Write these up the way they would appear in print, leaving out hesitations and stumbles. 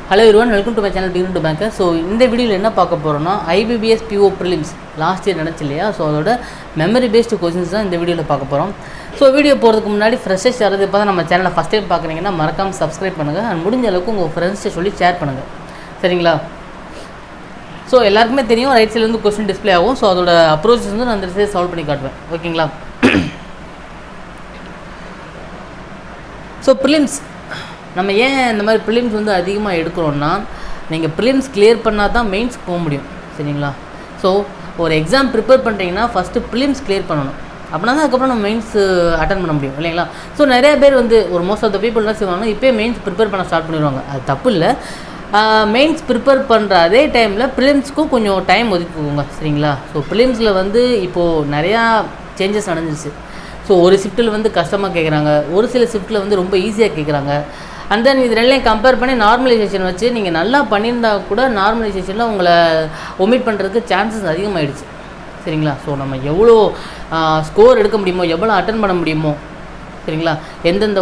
Hello everyone, welcome to my channel Beginner to Banker. So இந்த வீடியோல என்ன பார்க்க போறோம்னா IBPS PO prelims last year நடந்துச்சிலையா, ஸோ அதோட மெமரி பேஸ்டு கொஸ்டின்ஸ் தான் இந்த வீடியோவில் பார்க்க போகிறோம். ஸோ வீடியோ போகிறதுக்கு முன்னாடி ஃப்ரெஷ்ஷஸ் யாராவது இப்போ தான் நம்ம சேனலை ஃபஸ்ட் டைம் பார்க்குறீங்கன்னா மறக்காமல் சப்ஸ்கிரைப் பண்ணுங்கள் அண்ட் முடிஞ்ச அளவுக்கு உங்கள் ஃப்ரெண்ட்ஸ்ட்டை சொல்லி ஷேர் பண்ணுங்கள், சரிங்களா? ஸோ எல்லாருக்குமே தெரியும் ரைட் சைட்லேருந்து கொஸ்டின் டிஸ்பிளே ஆகும். ஸோ அதோட அப்ரோச்சஸ் வந்து நான் அந்த சைடு சால்வ் பண்ணி காட்டுவேன், ஓகேங்களா? ஸோ ப்ரிலிம்ஸ் நம்ம ஏன் இந்த மாதிரி ப்ரிலிம்ஸ் வந்து அதிகமாக எடுக்கிறோன்னா, நீங்கள் ப்ரிலிம்ஸ் கிளியர் பண்ணால் தான் மெயின்ஸ்க்கு போக முடியும், சரிங்களா? ஸோ ஒரு எக்ஸாம் ப்ரிப்பேர் பண்ணுறீங்கன்னா ஃபஸ்ட்டு ப்ரிலிம்ஸ் கிளியர் பண்ணணும், அப்படின்னா தான் அதுக்கப்புறம் நம்ம மெயின்ஸ் அட்டன் பண்ண முடியும், இல்லைங்களா? ஸோ நிறைய பேர் வந்து ஒரு மோஸ்ட் ஆஃப் த பீப்புள் என்ன செய்வாங்க, இப்போயே மெயின்ஸ் ப்ரிப்பேர் பண்ண ஸ்டார்ட் பண்ணிடுவாங்க. அது தப்பு இல்லை. மெயின்ஸ் ப்ரிப்பேர் பண்ணுற அதே டைமில் ப்ரிலிம்ஸ்க்கும் கொஞ்சம் டைம் ஒதுக்குவோங்க, சரிங்களா? ஸோ ப்ரிலிம்ஸில் வந்து இப்போது நிறையா சேஞ்சஸ் நடந்துச்சு. ஸோ ஒரு ஷிஃப்ட்டில் வந்து கஷ்டமாக கேட்குறாங்க, ஒரு சில ஷிஃப்ட்டில் வந்து ரொம்ப ஈஸியாக கேட்குறாங்க. அண்ட் தென் இது ரெண்டையும் கம்பேர் பண்ணி நார்மலைசேஷன் வச்சு நீங்கள் நல்லா பண்ணியிருந்தா கூட நார்மலைசேஷனில் உங்களை ஒமிட் பண்ணுறதுக்கு சான்சஸ் அதிகமாகிடுச்சு, சரிங்களா? ஸோ நம்ம எவ்வளோ ஸ்கோர் எடுக்க முடியுமோ, எவ்வளோ அட்டன் பண்ண முடியுமோ, சரிங்களா? எந்தெந்த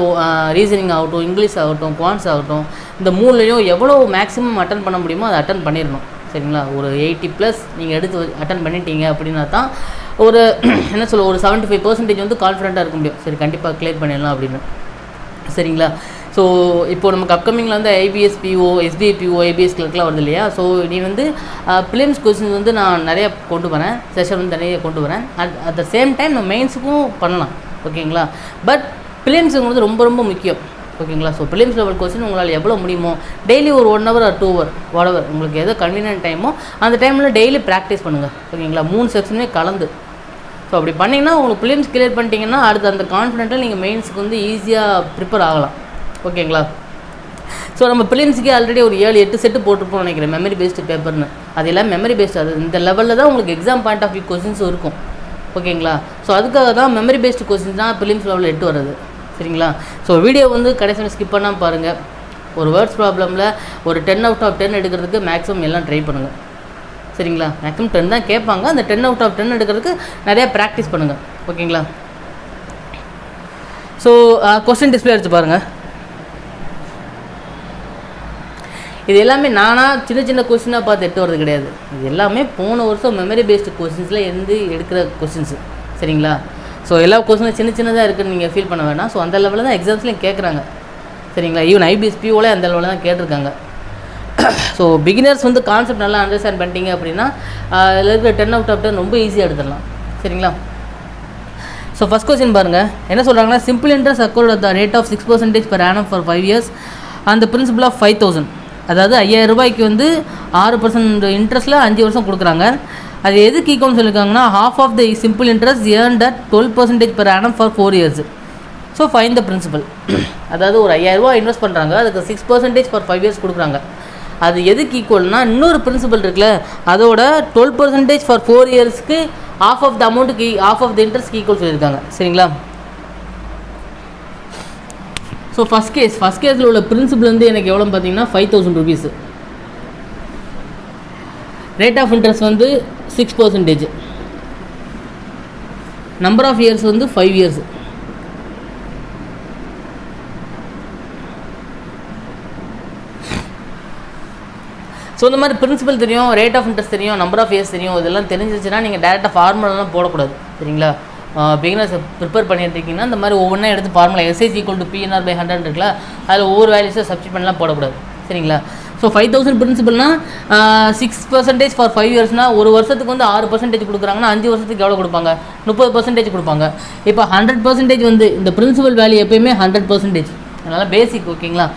ரீசனிங் ஆகட்டும், இங்கிலீஷ் ஆகட்டும், குவான்ஸ் ஆகட்டும், இந்த மூணுலையும் எவ்வளோ மேக்ஸிமம் அட்டன் பண்ண முடியுமோ அதை அட்டன் பண்ணிடணும், சரிங்களா? ஒரு 80+ நீங்கள் எடுத்து அட்டன் பண்ணிட்டீங்க அப்படின்னா தான் ஒரு என்ன சொல்ல ஒரு 75% வந்து கான்ஃபிடென்ட்டாக இருக்க முடியும், சரி கண்டிப்பாக கிளியர் பண்ணிடலாம் அப்படின்னு, சரிங்களா? ஸோ இப்போ நமக்கு அப்கமிங்கில் வந்து IBS PO, SBI PO, IBS கிளர்க்கெலாம் வருது இல்லையா? ஸோ நீ வந்து ப்ரிலிம்ஸ் கொஸ்டின்ஸ் வந்து நான் நிறையா கொண்டு வரேன், செஷன் வந்து நிறைய கொண்டு வரேன். அட் த சேம் டைம் நம்ம மெயின்ஸுக்கும் பண்ணலாம், ஓகேங்களா? பட் ப்ரிலிம்ஸுக்கு வந்து ரொம்ப ரொம்ப முக்கியம், ஓகேங்களா? ஸோ ப்ரிலிம்ஸ் லெவல் கொஸ்டின் உங்களால் எவ்வளோ முடியுமோ டெய்லி ஒரு 1 hour or 2 hour வாடவர் உங்களுக்கு எதோ கன்வீனியன்ட் டைமோ அந்த டைமில் டெய்லி ப்ராக்டிஸ் பண்ணுங்கள், ஓகேங்களா? 3 செக்ஷனுமே கலந்து. ஸோ அப்படி பண்ணிங்கன்னா உங்களுக்கு ப்ரிலிம்ஸ் கிளியர் பண்ணிட்டீங்கன்னா அடுத்து அந்த கான்ஃபிடென்ட்டில் நீங்கள் மெயின்ஸுக்கு வந்து ஈஸியாக ப்ரிப்பேர் ஆகலாம், ஓகேங்களா? ஸோ நம்ம ப்ரிலிம்ஸுக்கே ஆல்ரெடி ஒரு 7-8 செட்டு போட்டிருப்போம் நினைக்கிறேன், மெமரி பேஸ்டு பேப்பர்னு. அது எல்லாம் மெமரி பேஸ்டு, அது இந்த லெவலில் தான் உங்களுக்கு எக்ஸாம் பாயிண்ட் ஆஃப் வியூ கொஸ்டின்ஸும் இருக்கும், ஓகேங்களா? ஸோ அதுக்காக தான் மெமரி பேஸ்டு கொஸ்டின்ஸ் தான் ப்ரிலிம்ஸ் லெவலில் 8 வருது, சரிங்களா? ஸோ வீடியோ வந்து கடைசியில் ஸ்கிப் பண்ணாமல் பாருங்கள். ஒரு வேர்ட்ஸ் ப்ராப்ளமில் ஒரு 10 out of 10 எடுக்கிறதுக்கு மேக்ஸிமம் எல்லாம் ட்ரை பண்ணுங்கள், சரிங்களா? மேக்ஸிமம் 10 தான் கேட்பாங்க, அந்த 10 out of 10 எடுக்கிறதுக்கு நிறையா ப்ராக்டிஸ் பண்ணுங்கள், ஓகேங்களா? ஸோ கொஸ்டின் டிஸ்பிளே எடுத்து பாருங்கள். இது எல்லாமே நானாக சின்ன சின்ன கொஸ்டினாக பார்த்து எடுத்து வரது கிடையாது, இது எல்லாமே போன வருஷம் மெமரி பேஸ்டு கொஸ்டின்ஸில் இருந்து எடுக்கிற கொஸ்டின்ஸு, சரிங்களா? ஸோ எல்லா கொஸ்டினும் சின்ன சின்னதாக இருக்குதுன்னு நீங்கள் ஃபீல் பண்ண வேணாம். ஸோ அந்த லெவலில் தான் எக்ஸாம்ஸ்லையும் கேட்குறாங்க, சரிங்களா? ஈவன் IBS POலே அந்த லெவலில் தான் கேட்டிருக்காங்க. ஸோ பிகினர்ஸ் வந்து கான்செப்ட் நல்லா அண்டர்ஸ்டாண்ட் பண்ணிட்டீங்க அப்படின்னா அதில் இருக்கிற 10 out of 10 ரொம்ப ஈஸியாக எடுத்துடலாம், சரிங்களா? ஸோ ஃபஸ்ட் கொஸ்டின் பாருங்கள், என்ன சொல்கிறாங்கன்னா, simple interest account at the rate of 6% per annum for 5 years அந்த பிரின்சிபல் ஆஃப் 5,000. அதாவது 5,000 ரூபாய்க்கு வந்து 6% இன்ட்ரெஸ்ட்டில் 5 வருஷம் கொடுக்குறாங்க. அது எதுக்கு ஈக்குவல்னு சொல்லியிருக்காங்கன்னா, half of the simple interest earned at 12% per annum for 4 years. So find the principal. அதாவது ஒரு 5,000 ரூபா இன்வெஸ்ட் பண்ணுறாங்க, அதுக்கு 6% for 5 years கொடுக்குறாங்க. அது எதுக்கு ஈக்குவல்னா, இன்னொரு பிரின்சிபல் இருக்குல்ல, அதோட 12% for 4 yearsக்கு half of the அமௌண்ட்டுக்கு half of the interestக்கு ஈக்குவல் சொல்லியிருக்காங்க, சரிங்களா? ஸோ ஃபஸ்ட் கேஸில் உள்ள பிரின்சிபல் வந்து எனக்கு எவ்வளோன்னு பார்த்தீங்கன்னா 5,000 rupees. ரேட் ஆஃப் இன்ட்ரெஸ்ட் வந்து 6%. நம்பர் ஆஃப் இயர்ஸ் வந்து 5 years. ஸோ இந்த மாதிரி பிரின்சிபல் தெரியும், ரேட் ஆஃப் இன்ட்ரெஸ்ட் தெரியும், நம்பர் ஆஃப் இயர்ஸ் தெரியும், இதெல்லாம் தெரிஞ்சிச்சுன்னா நீங்கள் டேரெக்டாக ஃபார்முலாலாம் போடக்கூடாது, சரிங்களா? பிகினர்ஸ் ப்ரிப்பேர் பண்ணிட்டு இருக்கீங்கன்னா இந்த மாதிரி ஒவ்வொன்றா எடுத்து ஃபார்முலா SH = PNR/100 இருக்குல்ல, அதில் ஒவ்வொரு வேல்யூஸை சப்ஸ்டிட் பண்ணலாம் போடக்கூடாது, சரிங்களா? ஸோ 5,000 பிரின்சிபல்னா 6% for 5 yearsனால் ஒரு வருஷத்துக்கு வந்து 6% கொடுக்குறாங்கன்னா 5 வருஷத்துக்கு எவ்வளோ கொடுப்பாங்க? 30% கொடுப்பாங்க. இப்போ 100% வந்து இந்த பிரின்சிபல் வேல்யூ எப்போயுமே 100%, அதனால் பேசிக், ஓகேங்களா?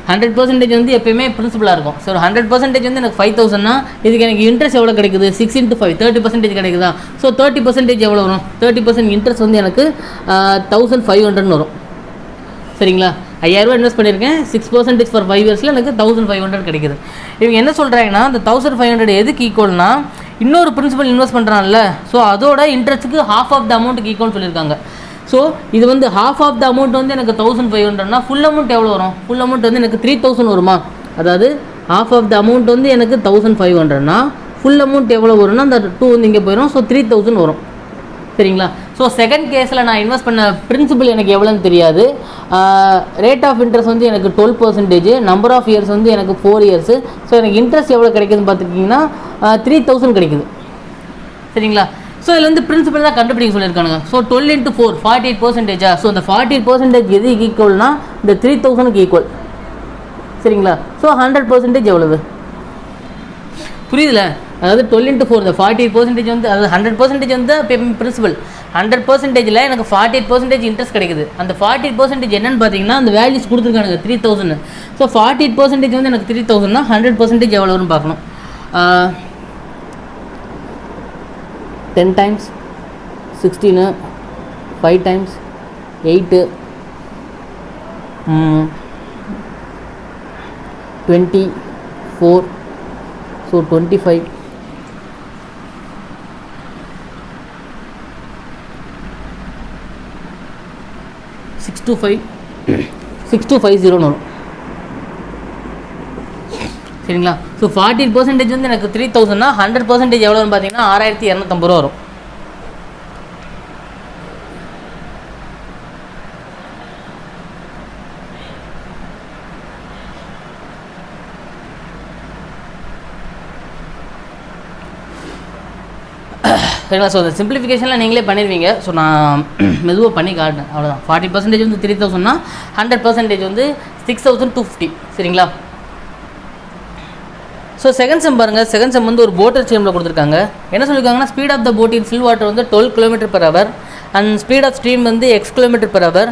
100% வந்து எப்போயுமே பிரின்சிபலாக இருக்கும். ஸோ 100% வந்து எனக்கு 5,000னா இதுக்கு எனக்கு இன்ட்ரெஸ்ட் எவ்வளோ கிடைக்குது? 6 × 5 30% கிடைக்குதா? ஸோ 30% எவ்வளோ வரும்? 30% இன்ட்ரெஸ்ட் வந்து எனக்கு 1,500 வரும், சரிங்களா? 5,000 ரூபா இன்வெஸ்ட் பண்ணியிருக்கேன், 6% for 5 yearsல எனக்கு 1,500 கிடைக்குது. இவங்க என்ன சொல்கிறாங்கன்னா, அந்த 1,500 எதுக்கு ஈக்குவல்னா, இன்னொரு பிரின்சிபல் இன்வெஸ்ட் பண்ணுறான்ல, ஸோ அதோட இன்ட்ரெஸ்ட்டுக்கு half of the amountக்கு ஈக்குவல்னு சொல்லியிருக்காங்க. ஸோ இது வந்து half of the amount வந்து எனக்கு 1,500னா ஃபுல் அமௌண்ட் எவ்வளோ வரும்? ஃபுல் அமௌண்ட் வந்து எனக்கு 3,000 வருமா? அதாவது half of the amount வந்து எனக்கு 1,500னா ஃபுல் அமௌண்ட் எவ்வளோ வரும்னா அந்த 2 வந்து இங்கே போயிடும். ஸோ 3,000 வரும், சரிங்களா? ஸோ செகண்ட் கேஸில் நான் இன்வெஸ்ட் பண்ண பிரின்சிபல் எனக்கு எவ்வளோன்னு தெரியாது, ரேட் ஆஃப் இன்ட்ரெஸ்ட் வந்து எனக்கு 12%, நம்பர் ஆஃப் இயர்ஸ் வந்து எனக்கு 4 இயர்ஸு. ஸோ எனக்கு இன்ட்ரெஸ்ட் எவ்வளோ கிடைக்குதுன்னு பார்த்துக்கிட்டிங்கன்னா 3000 கிடைக்குது. சரிங்களா? ஸோ இதில் வந்து பிரின்சிபல் தான் கண்டுபிடிக்க சொல்லியிருக்கானுங்க. ஸோ 12 × 4 48%. ஸோ அந்த 48% எதுக்கு ஈக்குவல்னா இந்த 3000க்கு ஈக்குவல். சரிங்களா? ஸோ 100% எவ்வளவு புரியுதுல? அதாவது 12 × 4 இந்த 48% வந்து அதாவது 100% வந்து பிரின்சிபல், 100%ல் எனக்கு 48% இன்ட்ரெஸ்ட் கிடைக்குது. அந்த 48% என்னன்னு பார்த்தீங்கன்னா அந்த வேல்யூஸ் கொடுத்துருக்கானுங்க 3000. ஸோ 48% வந்து எனக்கு 3000னா 100% எவ்வளோ வரும்னு பார்க்கணும். 10 times 16, 5 times 8, 24, so 25, 6250 வரும். சரிங்களா? ஸோ 48% வந்து எனக்கு 3000னா 100% எவ்வளோன்னு பார்த்தீங்கன்னா 6250 வரும். சரிங்களா? ஸோ அந்த சிம்பிளிஃபிகேஷனில் நீங்களே பண்ணிடுவீங்க. ஸோ நான் மெதுவாக பண்ணி காட்டினேன், அவ்வளோதான். 40% வந்து 3000னா 100% வந்து 6250. சரிங்களா? ஸோ செகண்ட் செம் பாருங்கள். செகண்ட் செம் வந்து ஒரு போட்டர் ஸ்ட்ரீமில் கொடுத்துருக்காங்க. என்ன சொல்லியிருக்காங்கன்னா speed of the boat in still water வந்து 12 km/h and speed of stream வந்து x km/h.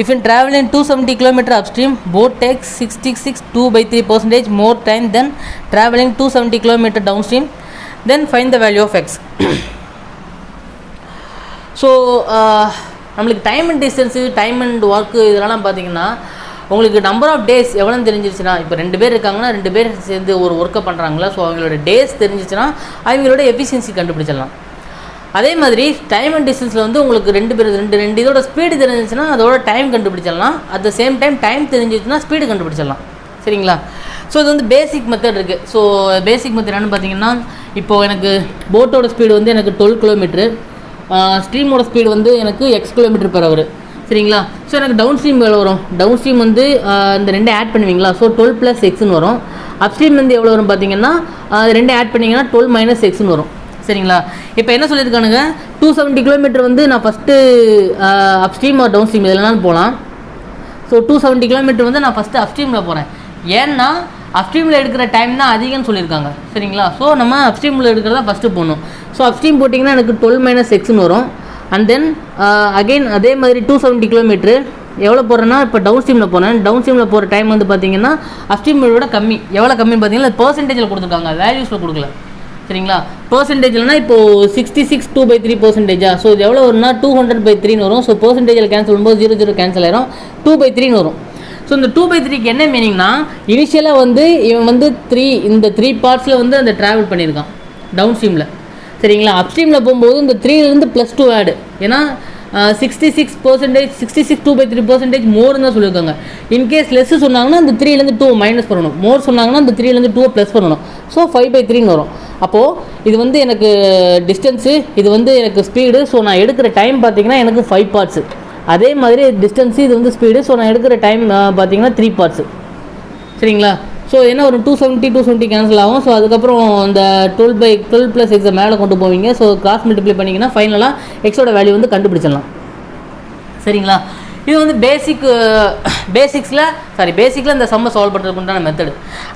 If in traveling 270 km upstream, boat takes 66.2/3% more time than traveling 270 km downstream. Then find the value of x. So நம்மளுக்கு time and distance, time and work இதெல்லாம் பார்த்தீங்கன்னா உங்களுக்கு number of days எவ்வளோன்னு தெரிஞ்சிருச்சுன்னா, இப்போ 2 பேர் இருக்காங்கன்னா 2 பேர் சேர்ந்து ஒரு ஒர்க்கை பண்ணுறாங்களா, ஸோ அவங்களோட டேஸ் தெரிஞ்சிச்சுன்னா அவங்களோட எஃபிஷியன்சி கண்டுபிடிச்சிடலாம். அதே மாதிரி டைம் அண்ட் டிஸ்டன்ஸில் வந்து உங்களுக்கு 2 பேர் ரெண்டு இதோட ஸ்பீடு தெரிஞ்சிச்சுன்னா அதோட டைம் கண்டுபிடிச்சிடலாம். At the same time time தெரிஞ்சிச்சுன்னா ஸ்பீடு கண்டுபிடிச்சிடலாம். சரிங்களா? ஸோ இது வந்து பேசிக் மெத்தட் இருக்குது. ஸோ பேசிக் மெத்தட் என்னென்னு பார்த்தீங்கன்னா, இப்போது எனக்கு போட்டோட ஸ்பீடு வந்து எனக்கு 12 km, ஸ்ட்ரீமோட ஸ்பீடு வந்து எனக்கு x km/h. சரிங்களா? ஸோ எனக்கு டவுன் ஸ்ட்ரீம் எவ்வளோ வரும்? டவுன் ஸ்ட்ரீம் வந்து இந்த 2 ஆட் பண்ணுவீங்களா? ஸோ 12 + xன்னு வரும். அப் ஸ்ட்ரீம் வந்து எவ்வளோ வரும் பார்த்தீங்கன்னா 2 ஆட் பண்ணிங்கன்னா 12 - xன்னு வரும். சரிங்களா? இப்போ என்ன சொல்லியிருக்கானுங்க, 270 km வந்து நான் first upstream or downstream எதுலனாலும் போகலாம். ஸோ 270 km வந்து நான் ஃபஸ்ட்டு அப் ஸ்ட்ரீமில் போகிறேன். ஏன்னா அப் ஸ்ட்ரீமில் எடுக்கிற டைம் தான் அதிகம்னு சொல்லியிருக்காங்க. சரிங்களா? ஸோ நம்ம அப் ஸ்ட்ரீமில் எடுக்கிறதா ஃபஸ்ட்டு போகணும். ஸோ அப் ஸ்ட்ரீம் போட்டிங்கன்னா எனக்கு 12 - xன்னு வரும். அண்ட் தென் அகெயின் அதே மாதிரி 270 km எவ்வளோ போகிறேன்னா இப்போ டவுன் ஸ்ட்ரீமில் போனேன். டவுன் ஸ்ட்ரீமில் போகிற டைம் வந்து பார்த்தீங்கன்னா அப் ஸ்ட்ரீமோட கம்மி. எவ்வளோ கம்மின்னு பார்த்தீங்கன்னா பெர்சன்டேஜில் கொடுத்துருக்காங்க, வேல்யூஸில் கொடுக்கல. சரிங்களா? பெர்சன்டேஜ்லனா இப்போது 66.2/3%. ஸோ இது எவ்வளோ வரும்னா 200/3ன்னு வரும். ஸோ பெர்சன்டேஜில் கேன்சல் பண்ணும்போது 0 கேன்சல் ஆயிரும், 2/3ன்னு வரும். ஸோ இந்த 2/3க்கு என்ன மீனிங்னா, இனிஷியலாக வந்து இவன் வந்து இந்த 3 பார்ட்ஸில் வந்து அந்த ட்ராவல் பண்ணியிருக்கான் டவுன் ஸ்ட்ரீமில். சரிங்களா? அப் ஸ்ட்ரீமில் போகும்போது இந்த 3லேருந்து +2 ஆடு. ஏன்னா 66%, 62/3% மோர்னு தான் சொல்லியிருக்காங்க. இன்கேஸ் லெஸ்ஸு சொன்னாங்கன்னா அந்த 3லேருந்து 2 மைனஸ் பண்ணணும், மோர் சொன்னாங்கன்னா அந்த 3லேருந்து 2 ப்ளஸ் பண்ணணும். ஸோ 5/3ன்னு வரும். அப்போது இது வந்து எனக்கு டிஸ்டன்ஸு, இது வந்து எனக்கு ஸ்பீடு. ஸோ நான் எடுக்கிற டைம் பார்த்தீங்கன்னா எனக்கு 5 பார்ட்ஸு. அதே மாதிரி டிஸ்டன்ஸு, இது வந்து ஸ்பீடு. ஸோ நான் எடுக்கிற டைம் பார்த்தீங்கன்னா 3 பார்ட்ஸு. சரிங்களா? ஸோ என்ன ஒரு 270 கேன்சல் ஆகும். ஸோ அதுக்கப்புறம் இந்த 12 + x மேலே கொண்டு போவீங்க. ஸோ கிராஸ் மல்டிப்ளை பண்ணிங்கன்னா ஃபைனலாக எக்ஸோட வேல்யூ வந்து கண்டுபிடிச்சிடலாம். சரிங்களா? இது வந்து பேசிக்கில் இந்த சம்மை சால்வ் பண்ணுறதுக்கு உண்டான மெத்தடு.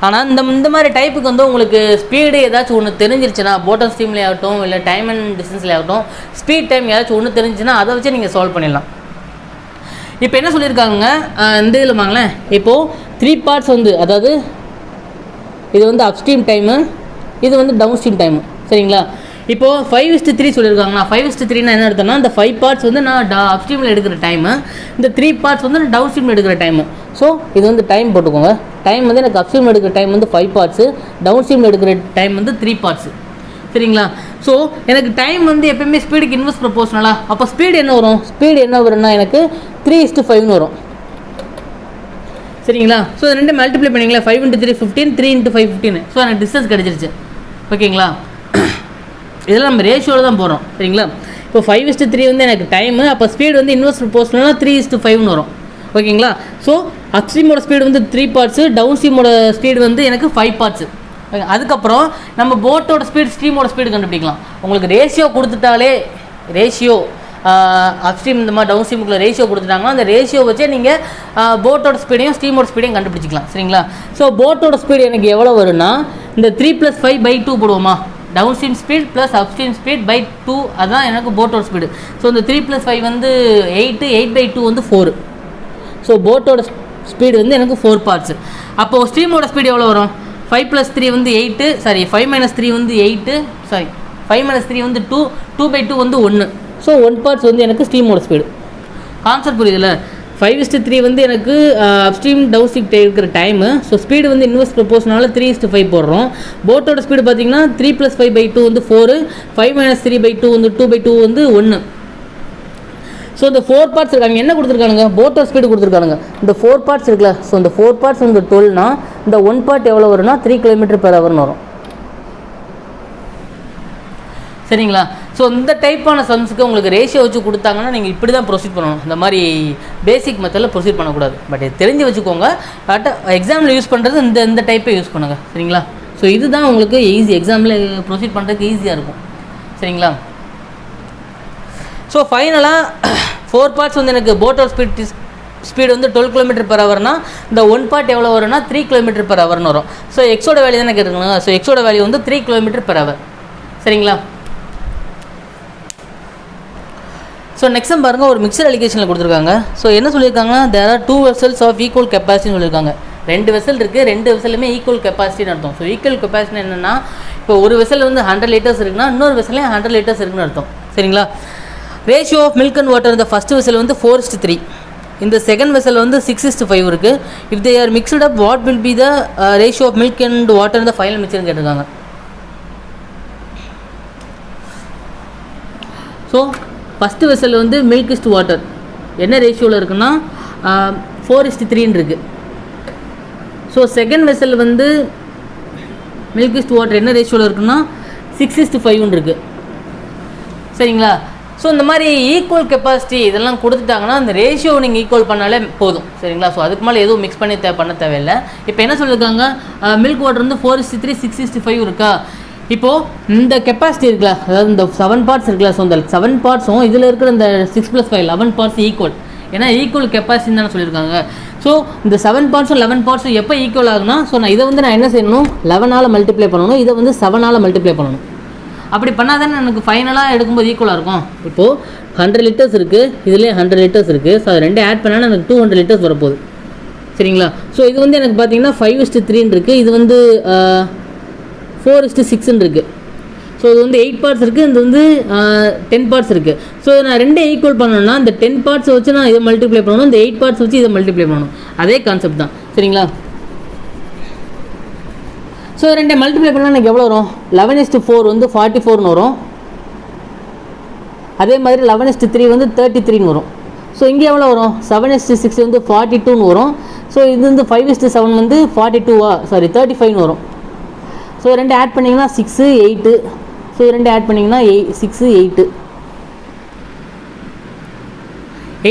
ஆனால் இந்த மாதிரி டைப்புக்கு வந்து உங்களுக்கு ஸ்பீடு ஏதாச்சும் ஒன்று தெரிஞ்சிருச்சுன்னா, போட்டம் ஸ்ட்ரீம்லேயே ஆகட்டும் இல்லை டைம் அண்ட் டிஸ்டன்ஸ்லேயே ஆகட்டும், ஸ்பீட் டைம் ஏதாச்சும் ஒன்று தெரிஞ்சுன்னா அதை வச்சு நீங்கள் சால்வ் பண்ணிடலாம். இப்போ என்ன சொல்லியிருக்காங்க இந்த இதில் வாங்களேன். இப்போது 3 பார்ட்ஸ் வந்து, அதாவது இது வந்து அப்ஸ்ட்ரீம் டைமு, இது வந்து டவுன் ஸ்ட்ரீம் டைமு. சரிங்களா? இப்போது 5:3 சொல்லியிருக்காங்கண்ணா. 5:3னா என்ன அர்த்தம்னா, இந்த 5 பார்ட்ஸ் வந்து நான் அப்ஸ்ட்ரீமில் எடுக்கிற டைமு, இந்த 3 பார்ட்ஸ் வந்து நான் டவுன் ஸ்ட்ரீமில் எடுக்கிற டைமு. ஸோ இது வந்து டைம் போட்டுக்கோங்க. டைம் வந்து எனக்கு அப்ஸ்ட்ரீமில் எடுக்கிற டைம் வந்து 5 பார்ட்ஸு, டவுன் ஸ்ட்ரீமில் எடுக்கிற டைம் வந்து 3 பார்ட்ஸு. சரிங்களா? ஸோ எனக்கு டைம் வந்து எப்போயுமே ஸ்பீடுக்கு இன்வெர்ஸ் ப்ரொபோஷனலா. அப்போ ஸ்பீடு என்ன வரும்? ஸ்பீடு என்ன வரும்னா எனக்கு 3:5ன்னு வரும். சரிங்களா? ஸோ 2 மல்டிப்ளை பண்ணிங்களா, 5 × 3 15, 3 × 5 15. ஸோ எனக்கு டிஸ்டன்ஸ் கிடச்சிருச்சு. ஓகேங்களா? இதெல்லாம் நம்ம ரேஷியோவில் தான் போகிறோம். சரிங்களா? இப்போ 5:3 வந்து எனக்கு டைமு. அப்போ ஸ்பீடு வந்து இன்வெர்ஸ் ப்ரொபோஷனலாக 3:5ன்னு வரும். ஓகேங்களா. ஸோ அப்ஸ்ட்ரீமோட ஸ்பீடு வந்து 3 பார்ட்ஸு, டவுன் ஸ்ட்ரீமோட ஸ்பீடு வந்து எனக்கு 5 பார்ட்ஸு. அதுக்கப்புறம் நம்ம போட்டோட ஸ்பீட் ஸ்ட்ரீமோட ஸ்பீடு கண்டுபிடிக்கலாம். உங்களுக்கு ரேஷியோ கொடுத்துட்டாலே, ரேஷியோ அப்ஸ்ட்ரீம் இந்த மாதிரி டவுன் ஸ்ட்ரீமுக்குள்ள ரேஷியோ கொடுத்துட்டாங்கன்னா அந்த ரேஷியோ வச்சே நீங்கள் போட்டோட ஸ்பீடையும் ஸ்ட்ரீமோட ஸ்பீடையும் கண்டுபிடிச்சிக்கலாம். சரிங்களா. ஸோ போட்டோட ஸ்பீடு எனக்கு எவ்வளோ வரும்னா இந்த 3 + 5/2 போடுவோமா, downstream speed plus upstream speed by 2, அதுதான் எனக்கு போட்டோட ஸ்பீடு. ஸோ இந்த 3 + 5 வந்து 8, 8/2 வந்து 4. ஸோ போட்டோட ஸ்பீடு வந்து எனக்கு 4 பார்ட்ஸு. அப்போது ஸ்ட்ரீமோட ஸ்பீடு எவ்வளோ வரும்? 5 + 3 வந்து 8, 5 - 3 வந்து 8, 5 - 3 வந்து 2, 2/2 வந்து 1. ஸோ 1 பார்ட்ஸ் வந்து எனக்கு ஸ்ட்ரீமோட ஸ்பீடு. கான்செப்ட் புரியுதுல்ல. 5:3 வந்து எனக்கு அப்ஸ்ட்ரீம் டவுன் ஸ்ட்ரீம் இருக்கிற டைமு. ஸோ ஸ்பீடு வந்து இன்வெர்ஸ் ப்ரொபோஷனால 3:5 போடுறோம். போட்டோட ஸ்பீடு பார்த்தீங்கன்னா 3 + 5/2 வந்து 4, 5 - 3/2 வந்து 2/2 வந்து 1. ஸோ இந்த 4 பார்ட்ஸ் இருக்காங்க. என்ன கொடுத்துருக்கானுங்க? Photo speed கொடுத்துருக்கானுங்க. இந்த 4 பார்ட்ஸ் இருக்குல்ல, ஸோ இந்த 4 பார்ட்ஸ் வந்து 12னா இந்த 1 பார்ட் எவ்வளோ வரும்னா 3 km/h வரும். சரிங்களா. ஸோ இந்த டைப்பான சம்ஸுக்கு உங்களுக்கு ரேஷியோ வச்சு கொடுத்தாங்கன்னா நீங்கள் இப்படி தான் ப்ரொசீட் பண்ணணும். இந்த மாதிரி பேசிக் மெத்தடில் ப்ரொசீட் பண்ணக்கூடாது. பட் தெரிஞ்சு வச்சுக்கோங்க. பட் எக்ஸாமில் யூஸ் பண்ணுறது இந்த டைப்பை யூஸ் பண்ணுங்கள். சரிங்களா. ஸோ இதுதான் உங்களுக்கு ஈஸி, எக்ஸாமில் ப்ரொசீட் பண்ணுறதுக்கு ஈஸியாக இருக்கும். சரிங்களா. ஸோ ஃபைனலாக 4 பார்ட்ஸ் வந்து எனக்கு போட்டோ ஸ்பீடு வந்து 12 km/hனா இந்த 1 பார்ட் எவ்வளோ வரும்னா 3 km/h வரும். ஸோ எக்ஸோட வேல்யூ தான் கேட்டுருக்காங்க. ஸோ எக்ஸோட வேல்யூ வந்து 3 km/h. சரிங்களா. ஸோ நெக்ஸ்ட் பாருங்கள், ஒரு மிக்சர் அலிகேஷனில் கொடுத்துருக்காங்க. ஸோ என்ன சொல்லியிருக்காங்கன்னா, there are 2 vessels of equal கெப்பாசிட்டின்னு சொல்லியிருக்காங்க. 2 வெசல் இருக்குது, 2 வெசலுமே ஈக்குவல் கெப்பாசிட்டின்னு அர்த்தம். ஸோ ஈக்குவல் கெப்பாசிட்டி என்னென்னா, இப்போ ஒரு வெசல் வந்து 100 liters இருக்குன்னா இன்னொரு வெசலையும் 100 liters இருக்குன்னு அர்த்தம். சரிங்களா. Ratio of milk and water இந்த ஃபஸ்ட் வெசல் வந்து 4:3, இந்த செகண்ட் வெசல் வந்து 6:5 இருக்குது. If they are mixed up what will be the ratio of milk and water இந்த ஃபைனல் மிக்சர்னு கேட்டிருக்காங்க. ஸோ ஃபஸ்ட்டு வெசல் வந்து மில்க் இஸ்ட் வாட்டர் என்ன ரேஷியோவில் இருக்குன்னா 4:3 இருக்குது. ஸோ செகண்ட் வெசல் வந்து மில்க் இஸ்ட் வாட்டர் என்ன ரேஷியோவில் இருக்குன்னா 6:5 இருக்குது. சரிங்களா. ஸோ இந்த மாதிரி ஈக்குவல் கெப்பாசிட்டி இதெல்லாம் கொடுத்துட்டாங்கன்னா அந்த ரேஷியோ நீங்கள் ஈக்குவல் பண்ணாலே போதும். சரிங்களா. ஸோ அதுக்கு மேலே எதுவும் மிக்ஸ் பண்ணி பண்ண தேவையில்லை. இப்போ என்ன சொல்லியிருக்காங்க, மில்க் வாட்டர் வந்து 4:3, 6:5 இருக்கா. இப்போது இந்த கெப்பாசிட்டி இருக்குல்ல, அதாவது இந்த 7 பார்ட்ஸ் இருக்குல்ல, ஸோ இந்த 7 பார்ட்ஸும் இதில் இருக்கிற இந்த 6 + 5 11 பார்ட்ஸ் ஈக்குவல். ஏன்னா ஈக்குவல் கெப்பாசிட்டி தானே சொல்லியிருக்காங்க. ஸோ இந்த 7 பார்ட்ஸும் 11 பார்ட்ஸும் எப்போ ஈக்குவல் ஆகுனா, ஸோ இதை வந்து நான் என்ன செய்யணும், 11ஆல் மல்டிப்ளை பண்ணணும், இதை வந்து 7ஆல் மல்டிப்ளை பண்ணணும். அப்படி பண்ணால் தானே எனக்கு ஃபைனலாக எடுக்கும்போது ஈக்குவலாக இருக்கும். இப்போது 100 liters இருக்குது, இதுலேயே 100 liters இருக்குது. ஸோ அது ரெண்டு ஆட் பண்ணால் எனக்கு 200 liters வரப்போகுது. சரிங்களா. ஸோ இது வந்து எனக்கு பார்த்தீங்கன்னா 5:3 இருக்குது, இது வந்து 4:6 இருக்குது. ஸோ இது வந்து 8 பார்ட்ஸ் இருக்குது, இது வந்து 10 பார்ட்ஸ் இருக்குது. ஸோ நான் ரெண்டே ஈக்குவல் பண்ணணும்னா இந்த 10 பார்ட்ஸ் வச்சு நான் இதை மல்டிப்ளை பண்ணணும், இந்த 8 பார்ட்ஸ் வச்சு இதை மல்டிப்ளை பண்ணணும். அதே கான்செப்ட் தான். சரிங்களா. ஸோ ரெண்டே மல்டிப்ளை பண்ணால் எனக்கு எவ்வளோ வரும், 11:4 வந்து 44ன்னு வரும். அதே மாதிரி 11:3 வந்து 33ன்னு வரும். ஸோ இங்கே எவ்வளோ வரும், 7:6 வந்து 42ன்னு வரும். ஸோ இது வந்து 5:7 வந்து 35ன்னு வரும். ஸோ ரெண்டு ஆட் பண்ணிங்கன்னா 6, 8. ஸோ ரெண்டு ஆட் பண்ணிங்கன்னா 6, 8,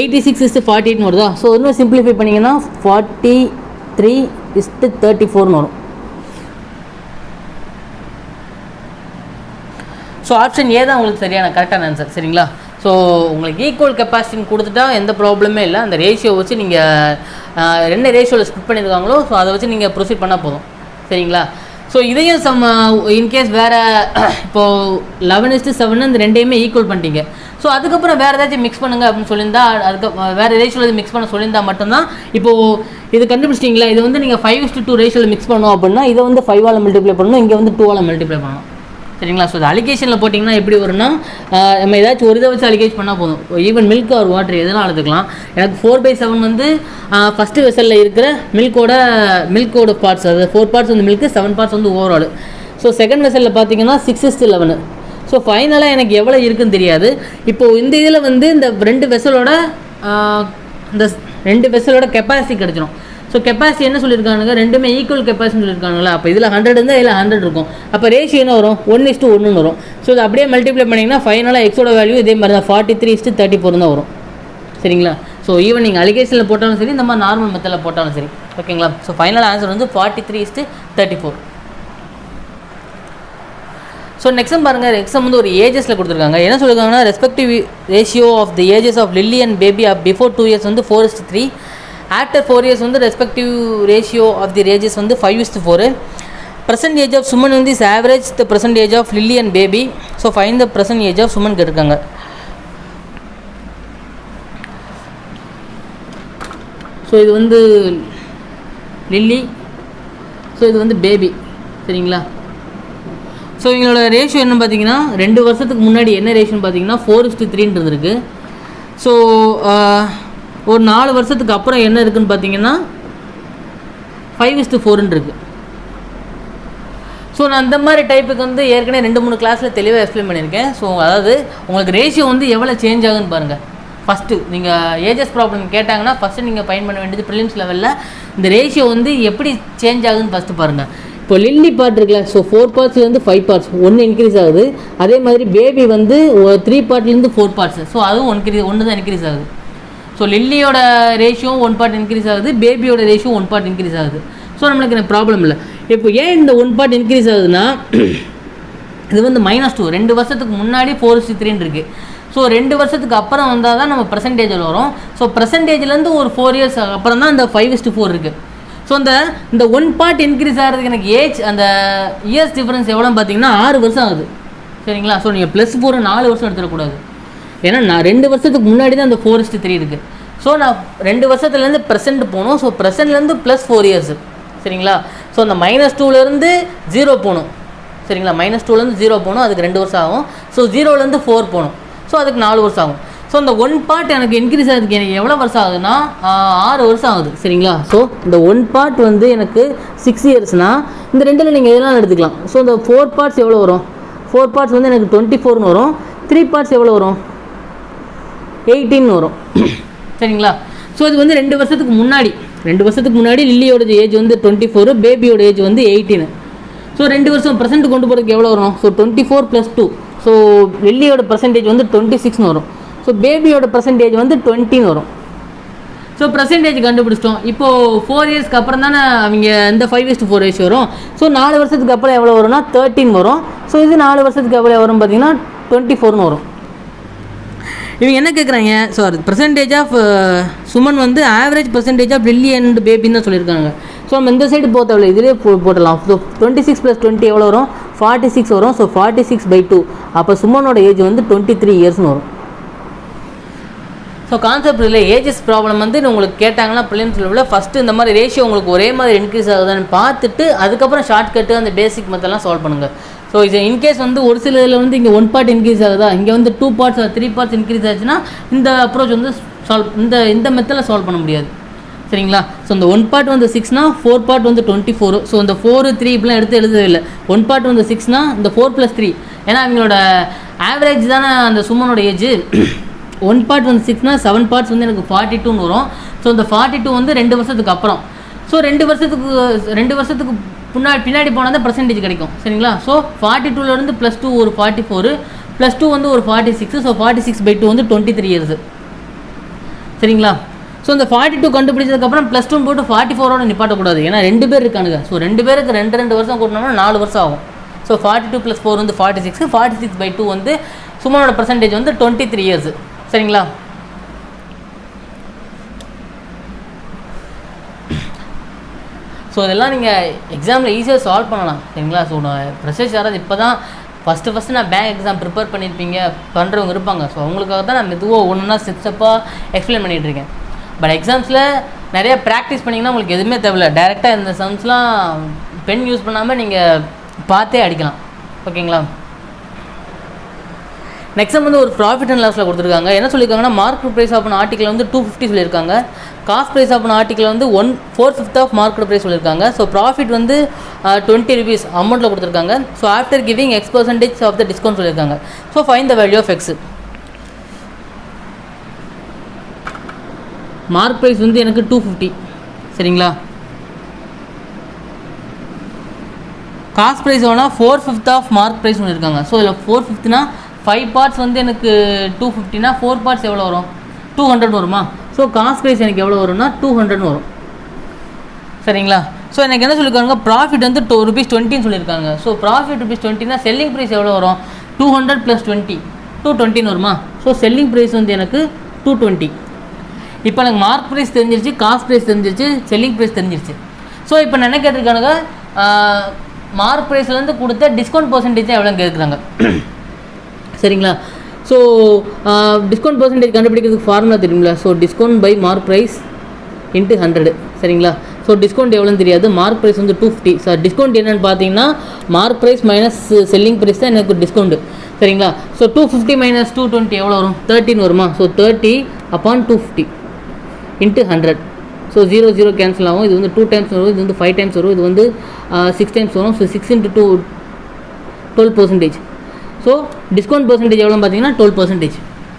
86:48ன்னு வருதா. ஸோ இன்னும் சிம்பிளிஃபை பண்ணிங்கன்னா 43:34ன்னு வரும். ஸோ ஆப்ஷன் ஏ தான் உங்களுக்கு சரியான கரெக்டான ஆன்சர். சரிங்களா. ஸோ உங்களுக்கு ஈக்குவல் கெப்பாசிட்டின்னு கொடுத்துட்டா எந்த ப்ராப்ளமே இல்லை. அந்த ரேஷியோ வச்சு நீங்கள் என்ன ரேஷியோவில் ஸ்பிட் பண்ணியிருக்காங்களோ ஸோ அதை வச்சு நீங்கள் ப்ரொசீட் பண்ணால் போதும். சரிங்களா. ஸோ இதையும் இன்கேஸ் வேறு இப்போது 11:7 இந்த ரெண்டையுமே ஈக்குவல் பண்ணிட்டீங்க. ஸோ அதுக்கப்புறம் வேறு ஏதாச்சும் மிக்ஸ் பண்ணுங்கள் அப்படின்னு சொல்லியிருந்தா, அதுக்கு வேறு ரேஷியோவில் மிக்ஸ் பண்ண சொல்லியிருந்தா மட்டும்தான். இப்போது இது கண்டுபிடிச்சிட்டிங்களா, இது வந்து நீங்கள் 5:2 ரேஷியோவில் மிக்ஸ் பண்ணணும் அப்படின்னா இதை வந்து 5ஆல் மல்டிப்ளை பண்ணணும், இங்கே வந்து 2ஆல் மல்டிப்ளை பண்ணணும். சரிங்களா. ஸோ இது அலிகேஷனில் போட்டிங்கன்னா எப்படி வரும்னா, நம்ம ஏதாச்சும் ஒரு இதை வச்சு அலிகேஷ் பண்ணால் போதும். ஈவன் மில்க் ஆர் வாட்டர் எதனால் எடுத்துக்கலாம். எனக்கு 4/7 வந்து ஃபஸ்ட்டு வெசலில் இருக்கிற மில்கோட பார்ட்ஸ், அதாவது 4 பார்ட்ஸ் வந்து மில்க்கு, 7 பார்ட்ஸ் வந்து ஓவரால். ஸோ செகண்ட் வெசலில் பார்த்தீங்கன்னா 6:11. ஸோ ஃபைனலாக எனக்கு எவ்வளோ இருக்குதுன்னு தெரியாது. இப்போது இந்த இதில் வந்து இந்த ரெண்டு வெசலோட கெப்பாசிட்டி கிடச்சிடும். ஸோ கெப்பாசிட்டி என்ன சொல்லியிருக்காங்க, ரெண்டுமே ஈக்குவல் கெப்பாசிட்டி சொல்லியிருக்காங்களா. அப்போ இதில் 100 இருந்தால் இதில் 100 இருக்கும். அப்போ ரேஷியோ என்ன வரும், 1:1 வரும். ஸோ இது அப்படியே மல்டிப்ளை பண்ணிங்கன்னா ஃபைனலாக எக்ஸோட வேல்யூ இதே மாதிரி தான் 43:34 தான் வரும். சரிங்களா. ஸோ ஈவன் நீங்கள் அலிகேஷனில் போட்டாலும் சரி, இந்த மாதிரி நார்மல் மெத்தடில் போட்டாலும் சரி. ஓகேங்களா? ஸோ ஃபைனல் ஆன்சர் வந்து 43:34. ஸோ நெக்ஸ்ட் பாருங்கள், எக்ஸாம் வந்து ஒரு ஏஜஸில் கொடுத்துருக்காங்க. என்ன சொல்லியிருக்காங்கன்னா, respective ratio of the ages of Lily and Baby before 2 years வந்து 4:3. ஆஃப்டர் 4 years வந்து respective ratio of the ages வந்து 5:4. ப்ரெசன்ட் ஏஜ் ஆஃப் சுமன் வந்து is average the present age of Lily and Baby. So find the present age of Suman கேட்டிருக்காங்க. So இது வந்து lily, so இது வந்து baby. சரிங்களா? ஸோ இவங்களோட ரேஷியோ என்ன பார்த்தீங்கன்னா, 2 வருஷத்துக்கு முன்னாடி என்ன ரேஷியோன்னு பார்த்தீங்கன்னா 4:3 இருக்குது. ஸோ ஒரு 4 வருஷத்துக்கு அப்புறம் என்ன இருக்குதுன்னு பார்த்தீங்கன்னா 5:4 இருக்குது. ஸோ நான் அந்த மாதிரி டைப்புக்கு வந்து ஏற்கனவே 2-3 கிளாஸில் தெளிவாக எக்ஸ்பிளைன் பண்ணியிருக்கேன். ஸோ அதாவது உங்களுக்கு ரேஷியோ வந்து எவ்வளோ சேஞ்ச் ஆகுதுன்னு பாருங்கள். ஃபஸ்ட்டு நீங்கள் ஏஜஸ் ப்ராப்ளம் கேட்டாங்கன்னா ஃபஸ்ட்டு நீங்கள் ஃபைண்ட் பண்ண வேண்டியது ப்ரிலிம்ஸ் லெவலில் இந்த ரேஷியோ வந்து எப்படி சேஞ்ச் ஆகுதுன்னு ஃபஸ்ட்டு பாருங்கள். இப்போ லில்லி பார்ட் இருக்குல்ல, ஸோ 4 பார்ட்ஸ்லேருந்து 5 பார்ட்ஸ் 1 இன்க்ரீஸ் ஆகுது. அதே மாதிரி பேபி வந்து 3 பார்ட்லேருந்து 4 பார்ட்ஸ், ஸோ அதுவும் 1 தான் இன்க்ரீஸ் ஆகுது. ஸோ லில்லியோட ரேஷியோ 1 பார்ட் இன்க்ரீஸ் ஆகுது, பேபியோட ரேஷியோ 1 பார்ட் இன்க்ரீஸ் ஆகுது. ஸோ நம்மளுக்கு எனக்கு ப்ராப்ளம் இல்லை. இப்போ ஏன் இந்த 1 பார்ட் இன்க்ரீஸ் ஆகுதுன்னா, இது வந்து -2 2 வருஷத்துக்கு முன்னாடி 4:3 இருக்குது. ஸோ 2 வருஷத்துக்கு அப்புறம் வந்தால் தான் நம்ம பர்சன்டேஜில் வரும். ஸோ பர்சன்டேஜ்லேருந்து ஒரு 4 years அப்புறம் தான் இந்த 5:4 இருக்குது. ஸோ இந்த 1 பார்ட் இன்க்ரீஸ் ஆகிறதுக்கு எனக்கு ஏஜ் அந்த இயர்ஸ் டிஃப்ரென்ஸ் எவ்வளோன்னு பார்த்தீங்கன்னா 6 வருஷம் ஆகுது. சரிங்களா? ஸோ நீங்கள் +4 4 வருஷம் எடுத்துடக்கூடாது. ஏன்னா நான் 2 வருஷத்துக்கு முன்னாடி தான் இந்த 4:3 இருக்குது. ஸோ நான் 2 வருஷத்துலேருந்து ப்ரெசென்ட் போகணும். ஸோ ப்ரெசென்ட்லேருந்து +4 years. சரிங்களா? ஸோ அந்த -2லேருந்து 0 போகணும். சரிங்களா? -2லேருந்து 0 போகணும், அதுக்கு 2 வருஷம் ஆகும். ஸோ 0லேருந்து 4 போகணும், ஸோ அதுக்கு 4 வருஷம் ஆகும். ஸோ இந்த 1 பார்ட் எனக்கு இன்க்ரீஸ் ஆகிறதுக்கு எனக்கு எவ்வளோ வருஷம் ஆகுதுன்னா 6 வருஷம் ஆகுது. சரிங்களா? ஸோ இந்த 1 பார்ட் வந்து எனக்கு 6 yearsனால் இந்த 2ல் நீங்கள் எதனால் எடுத்துக்கலாம். ஸோ இந்த 4 பார்ட்ஸ் எவ்வளோ வரும்? 4 பார்ட்ஸ் வந்து எனக்கு 24 வரும். 3 பார்ட்ஸ் எவ்வளோ வரும்? 18 வரும். சரிங்களா? ஸோ இது வந்து 2 வருஷத்துக்கு முன்னாடி லில்லியோட ஏஜ் வந்து 24, பேபியோட ஏஜ் வந்து 18. ஸோ 2 வருஷம் ப்ரெசென்ட் கொண்டு போகிறதுக்கு எவ்வளோ வரும்? ஸோ 24 + 2. ஸோ லில்லியோட பர்சன்டேஜ் வந்து 26 வரும். ஸோ பேபியோட பர்சன்டேஜ் வந்து 20 வரும். ஸோ பர்சன்டேஜ் கண்டுபிடிச்சிட்டோம். இப்போது 4 yearsக்கு அப்புறம் தானே அவங்க இந்த 5:4 ரேஷியோ வரும். ஸோ 4 வருஷத்துக்கு அப்புறம் எவ்வளோ வரும்னா 13 வரும். ஸோ இது 4 வருஷத்துக்கு எவ்வளோ வரும் பார்த்தீங்கன்னா 24 வரும். இவங்க என்ன கேட்குறாங்க? ஸோ அது பர்சன்டேஜ் ஆஃப் சுமன் வந்து average percentage of Lily and பேபின்னு தான் சொல்லியிருக்காங்க. ஸோ நம்ம இந்த சைடு போத்தவில்லை, இதிலே போட்டலாம். ஸோ 26 + 20 எவ்வளோ வரும்? 46 வரும். ஸோ 46/2. அப்போ சுமனோட ஏஜ் வந்து 23 yearsனு வரும். ஸோ கான்செப்ட் இல்லை, ஏஜஸ் ப்ராப்ளம் வந்து உங்களுக்கு கேட்டாங்கன்னா ப்ரிலிம்ஸ் லெவலில் ஃபஸ்ட்டு இந்த மாதிரி ரேஷியோ உங்களுக்கு ஒரே மாதிரி இன்க்ரீஸ் ஆகுதுன்னு பார்த்துட்டு அதுக்கப்புறம் ஷார்ட்கட்டு அந்த பேசிக் மெத்தட்லாம் சால்வ் பண்ணுங்கள். ஸோ இது இன்கேஸ் வந்து ஒரு சில இதில் வந்து இங்கே 1 பார்ட் இன்க்ரீஸ் ஆகுதா, இங்கே வந்து 2 பார்ட்ஸ் 3 பார்ட்ஸ் இன்க்ரீஸ் ஆச்சுன்னா இந்த அப்ரோச் வந்து இந்த மெத்தடில் சால்வ் பண்ண முடியாது. சரிங்களா? ஸோ இந்த 1 பார்ட் வந்து 6னா 4 பார்ட் வந்து 24. ஸோ இந்த 4 3 இப்படிலாம் எடுத்து எழுதவே இல்லை. 1 பார்ட் வந்து 6னா இந்த 4 + 3, ஏன்னா அவங்களோட ஆவரேஜ் தானே அந்த சுமனோட ஏஜ். 1 பார்ட் வந்து 6னா 7 பார்ட்ஸ் வந்து எனக்கு 42ன்னு வரும். ஸோ இந்த 42 வந்து 2 வருஷத்துக்கு அப்புறம். ஸோ 2 வருஷத்துக்கு பின்னாடி போனால் தான் பர்சன்டேஜ் கிடைக்கும். சரிங்களா? ஸோ 42லேருந்து +2 ஒரு 44, +2 வந்து ஒரு 46. ஸோ 46/2 வந்து 23 years. சரிங்களா? ஸோ இந்த 42 கண்டுபிடிச்சதுக்கப்புறம் +2 போட்டு 44ஓட நிப்பாட்டக்கூடாது, ஏன்னா 2 பேர் இருக்கானுங்க. ஸோ 2 பேருக்கு 2 வருஷம் கூட்டினோம்னா 4 வருஷம் ஆகும். ஸோ 42 + 4 வந்து 46, 46/2 வந்து சுமனோட பர்சன்டேஜ் வந்து 23 years. சரிங்களா? ஸோ இதெல்லாம் நீங்கள் எக்ஸாமில் ஈஸியாக சால்வ் பண்ணலாம். சரிங்களா? ஸோ நான் ப்ரெஷர்ஸ் யாராவது இப்போ தான் ஃபஸ்ட்டு நான் பேங்க் எக்ஸாம் ப்ரிப்பேர் பண்ணியிருப்பீங்க, பண்ணுறவங்க இருப்பாங்க. ஸோ அவங்களுக்காக தான் நான் மெதுவாக ஒன்றா ஸ்டெப்பாக எக்ஸ்பிளைன் பண்ணிகிட்ருக்கேன். பட் எக்ஸாம்ஸில் நிறைய ப்ராக்டிஸ் பண்ணிங்கன்னா உங்களுக்கு எதுவுமே தேவையில்லை. டேரெக்டாக இந்த சம்ஸ்லாம் பென் யூஸ் பண்ணாமல் நீங்கள் பார்த்தே அடிக்கலாம். ஓகேங்களா? நெக்ஸ்ட் வந்து ஒரு ப்ராஃபிட் அண்ட் லாஸில் கொடுத்துருக்காங்க. என்ன சொல்லியிருக்காங்கன்னா, மார்க்கெட் ப்ரைஸ் ஆஃப் ஆர்டிக்கல் வந்து 250 சொல்லியிருக்காங்க. காஸ்ட் ப்ரைஸ் ஆஃப் ஆர்டிக்கல் வந்து 1/4 ஆஃப் மார்க்கெட் ப்ரைஸ் சொல்லியிருக்காங்க. ஸோ ப்ராஃபிட் வந்து 20 rupees அமௌண்ட்டில் கொடுத்துருக்காங்க. So after giving X% of the discount சொல்லியிருக்காங்க. So find the value of x. Mark price வந்து எனக்கு 250. சரிங்களா? காஸ்ட் ப்ரைஸ் எவ்வளோனா 4/5 ஆஃப் மார்க் ப்ரைஸ் சொல்லியிருக்காங்க. ஸோ இதில் 4/5னா 5 பார்ட்ஸ் வந்து எனக்கு 250னா 4 பார்ட்ஸ் எவ்வளோ வரும்? 200 வருமா? ஸோ காஸ்ட் ப்ரைஸ் எனக்கு எவ்வளோ வரும்னா 200 வரும். சரிங்களா? ஸோ எனக்கு என்ன சொல்லியிருக்காங்க, ப்ராஃபிட் வந்து ₹20 சொல்லியிருக்காங்க. ஸோ ப்ராஃபிட் ₹20னா செல்லிங் ப்ரைஸ் எவ்வளோ வரும், 200 + 20 220 வருமா? ஸோ செல்லிங் ப்ரைஸ் வந்து எனக்கு 220. இப்போ எனக்கு மார்க் ப்ரைஸ் தெரிஞ்சிருச்சு, காஸ்ட் ப்ரைஸ் தெரிஞ்சிருச்சு, செல்லிங் ப்ரைஸ் தெரிஞ்சிருச்சு. ஸோ இப்போ நான் என்ன கேட்டிருக்கானுங்க, மார்க் ப்ரைஸ்லேருந்து கொடுத்த டிஸ்கவுண்ட் பர்சன்டேஜ் எவ்வளோன்னு கேட்குறாங்க. சரிங்களா? ஸோ டிஸ்கவுண்ட் பர்சன்டேஜ் கண்டுபிடிக்கிறதுக்கு ஃபார்முலா தெரியுங்களா? So discount by mark price into 100. சரிங்களா? ஸோ டிஸ்கவுண்ட் எவ்வளோன்னு தெரியாது, மார்க் ப்ரைஸ் வந்து 250. சார் டிஸ்கவுண்ட் என்னென்னு பார்த்தீங்கன்னா mark price minus selling price தான் எனக்கு டிஸ்கவுண்ட்டு. சரிங்களா? ஸோ 250 - 220 எவ்வளோ வரும், 13 வருமா? So 30/250 into 100. ஸோ 0 0 கேன்சல் ஆகும். இது வந்து 2 டைம்ஸ் வரும், இது வந்து 5 டைம்ஸ் வரும், இது வந்து 6 டைம்ஸ் வரும். ஸோ 6 × 2 12%. ஸோ டிஸ்கவுண்ட் பர்சன்டேஜ் எவ்வளோ பார்த்தீங்கன்னா 12%.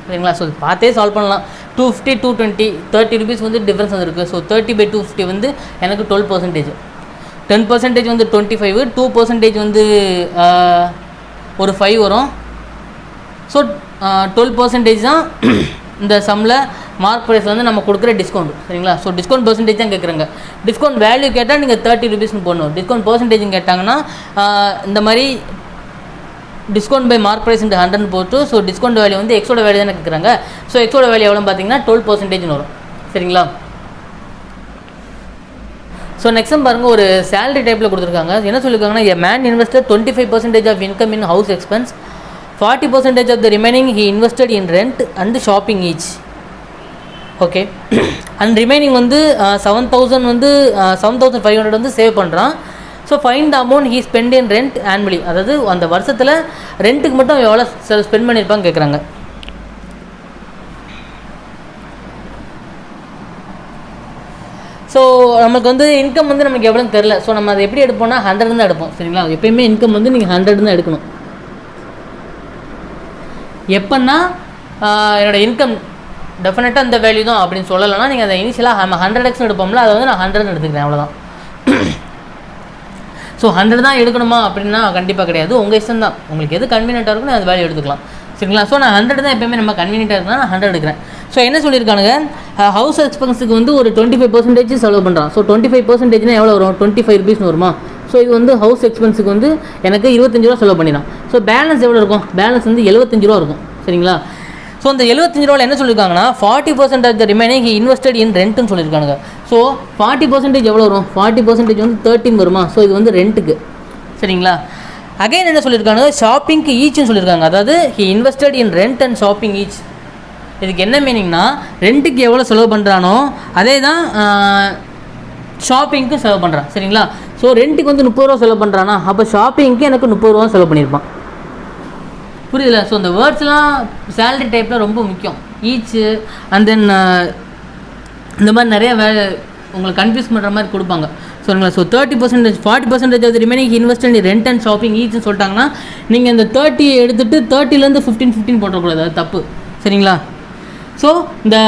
சரிங்களா? ஸோ பார்த்தே சால்வ் பண்ணலாம். 250 220 30 rupees வந்து டிஃப்ரென்ஸ் வந்துருக்கு. ஸோ 30/250 வந்து எனக்கு 12%. 10% வந்து 25, 2% வந்து ஒரு 5 வரும். ஸோ 12% தான் இந்த சம்மில் மார்க் ப்ரைஸ் வந்து நம்ம கொடுக்குற டிஸ்கவுண்ட். சரிங்களா? ஸோ டிஸ்கவுண்ட் பர்சன்டேஜ் தான் கேட்குறாங்க. டிஸ்கவுண்ட் வேல்யூ கேட்டால் நீங்கள் 30 rupeesனு போடணும். டிஸ்கவுண்ட் பர்சன்டேஜ்னு கேட்டாங்கன்னா இந்த மாதிரி discount by mark price into 100 போட்டு, ஸோ டிஸ்கவுண்ட் வேல்யூ வந்து எக்ஸோட வேல்யூ தானே கேட்குறாங்க. ஸோ எக்ஸோட வேல்யூ எவ்வளோ பார்த்தீங்கன்னா 12% வரும். சரிங்களா? ஸோ நெக்ஸ்ட் பாருங்கள், ஒரு சேலரி டைப்பில் கொடுத்துருக்காங்க. என்ன சொல்லியிருக்காங்கன்னா, a man invested 25% of income in house expense, 40% of the remaining he invested in rent and shopping each. Okay. And remaining வந்து 7,000 வந்து 7,500 வந்து சேவ் பண்ணுறான். So find the amount he spend in rent annually. அதாவது அந்த வருஷத்தில் ரெண்ட்டுக்கு மட்டும் எவ்வளோ spend பண்ணியிருப்பாங்க கேட்குறாங்க. ஸோ நமக்கு வந்து இன்கம் வந்து நமக்கு எவ்வளோன்னு தெரில. ஸோ நம்ம அதை எப்படி எடுப்போம்னா 100 தான் எடுப்போம். சரிங்களா? எப்போயுமே இன்கம் வந்து நீங்கள் 100 தான் எடுக்கணும். எப்போன்னா என்னோடய இன்கம் டெஃபினட்டாக இந்த வேல்யூ தான் அப்படின்னு சொல்லலைன்னா நீங்கள் அதை இனிஷியலாக நம்ம 100x எடுப்போம்ல, அதை வந்து நான் 100 எடுத்துக்கிறேன், அவ்வளோதான். ஸோ 100 தான் எடுக்கணுமா அப்படின்னா கண்டிப்பாக கிடையாது, உங்கள் இஷ்டம் தான். உங்களுக்கு எது கன்வீனியண்ட்டாக இருக்குன்னு அந்த வேல்யூ எடுத்துக்கலாம். சரிங்களா? ஸோ நான் 100 தான் எப்போயுமே நம்ம கன்வீனியண்ட்டாக இருக்குன்னா நான் 100 எடுக்கிறேன். ஸோ என்ன சொல்லியிருக்கானுங்க, ஹவுஸ் எக்ஸ்பென்ஸுக்கு வந்து ஒரு 25% செலவு பண்ணுறான். ஸோ 25% எவ்வளோ வரும், 25 rupeesனு வருமா? ஸோ இது வந்து ஹவுஸ் எக்ஸ்பென்ஸுக்கு வந்து எனக்கு 25 ரூபா செலவு பண்ணிடலாம். ஸோ பேலன்ஸ் எவ்வளோ இருக்கும், பேலன்ஸ் வந்து 75 ரூபா இருக்கும். சரிங்களா? ஸோ அந்த 75 ரூபாவில் என்ன சொல்லியிருக்காங்கன்னா 40% of the remaining he invested in ரெண்ட்டுன்னு சொல்லியிருக்காங்க. ஸோ 40% எவ்வளோ வரும், 40% வந்து 13 வருமா? ஸோ இது வந்து ரெண்ட்டுக்கு. சரிங்களா? அகைன் என்ன சொல்லியிருக்காங்க, ஷாப்பிங்க்கு ஈச்சுன்னு சொல்லியிருக்காங்க. அதாவது he invested in rent and shopping each. இதுக்கு என்ன மீனிங்னா, ரெண்ட்டுக்கு எவ்வளோ செலவு பண்ணுறானோ அதே தான் ஷாப்பிங்க்கு செலவு பண்ணுறான். சரிங்களா? ஸோ ரெண்ட்டுக்கு வந்து 30 ரூபா செலவு பண்ணுறானா, அப்போ ஷாப்பிங்க்கு எனக்கு 30 ரூபா செலவு பண்ணியிருப்பான். புரியுதுல? ஸோ இந்த வேர்ட்ஸ்லாம் சேலரி டைப்பில் ரொம்ப முக்கியம். ஈச்சு அண்ட் தென் இந்த மாதிரி நிறைய உங்களுக்கு கன்ஃபியூஸ் பண்ணுற மாதிரி கொடுப்பாங்க. சரிங்களா? So 30% 40% of remaining invest in rent and shopping ஈச்சுன்னு சொல்லிட்டாங்கன்னா நீங்கள் இந்த 30 எடுத்துகிட்டு 30லேருந்து 15 போட்டக்கூடாது, அது தப்பு. சரிங்களா? ஸோ இந்த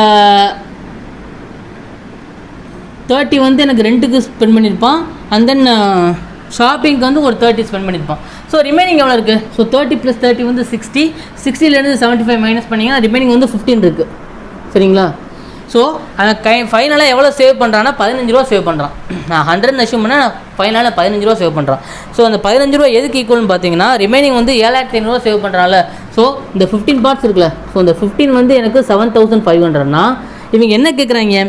30 வந்து எனக்கு ரெண்ட்டுக்கு ஸ்பெண்ட் பண்ணியிருப்பான், அண்ட் தென் ஷாப்பிங்க்கு வந்து ஒரு 30 ஸ்பெண்ட் பண்ணியிருப்பான். ஸோ ரிமைனிங் எவ்வளோ இருக்குது, ஸோ 30 + 30 வந்து 60, 60லேருந்து 75 மைனஸ் பண்ணிங்கன்னா ரிமைனிங் வந்து 15 இருக்குது. சரிங்களா? ஸோ அந்த ஃபைனலாக எவ்வளோ சேவ் பண்ணுறான்னா 15 ரூபா சேவ் பண்ணுறான். நான் 100 அஷ்யூம் பண்ணால் ஃபைனலாக 15 ரூபா சேவ் பண்ணுறான். ஸோ அந்த 15 ரூபா எதுக்கு ஈக்குவல்னு பார்த்தீங்கன்னா, ரிமைனிங் வந்து 7,500 சேவ் பண்ணுறான்ல. ஸோ இந்த 15 பார்ட்ஸ் இருக்குல்ல, ஸோ இந்த 15 வந்து எனக்கு 7,500னா இவங்க என்ன கேட்குறாங்க,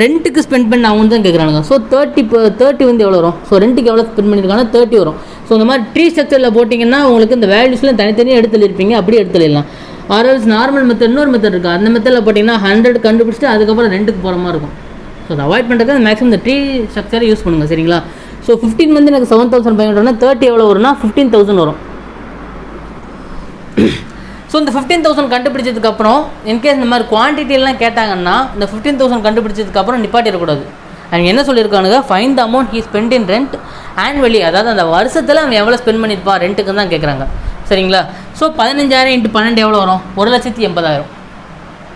ரெண்ட்டுக்கு ஸ்பெண்ட் பண்ண அவங்க தான் கேட்குறாங்க. ஸோ 30 வந்து எவ்வளோ வரும், ஸோ ரெண்ட்டுக்கு எவ்வளோ ஸ்பெண்ட் பண்ணியிருக்காங்கன்னா 30 வரும். ஸோ இந்த மாதிரி ட்ரீ ஸ்ட்ரக்சரில் போட்டிங்கன்னா உங்களுக்கு இந்த வேல்யூஸ்லாம் தனித்தனியாக எடுத்துருப்பீங்க, அப்படியே எடுத்துடலாம். ஆர்எல்ஸ் நார்மல் மெத்தட் இன்னொரு மெத்தட் இருக்குது, அந்த மெத்தடில் போட்டிங்கன்னா 100 கண்டுபிடிச்சிட்டு அதுக்கப்புறம் ரெண்டுக்கு போகிற மாதிரி இருக்கும். ஸோ அதை அவாய்ட் பண்ணுறதுக்கு மேக்ஸிமம் இந்த ட்ரீ ஸ்ட்ரக்சரை யூஸ் பண்ணுங்கள். சரிங்களா? ஸோ 15 வந்து எனக்கு 7,500னா 30 எவ்வளோ வரும்னா 15,000 வரும். ஸோ இந்த 15,000 கண்டுபிடிச்சதுக்கப்புறம் இன்கேஸ் இந்த மாதிரி குவான்டிட்டிலாம் கேட்டாங்கன்னா இந்த 15,000 கண்டுபிடிச்சதுக்கப்புறம் நிப்பாட்டிடக்கூடாது. அவங்க என்ன சொல்லியிருக்கானுங்க, find the amount he spend in rent annually. அதாவது அந்த வருஷத்தில் அவன் எவ்வளோ ஸ்பெண்ட் பண்ணியிருப்பான் ரெண்ட்டுக்கு தான் கேட்குறாங்க. சரிங்களா? ஸோ 15,000 × 12 எவ்வளோ வரும், 1,80,000.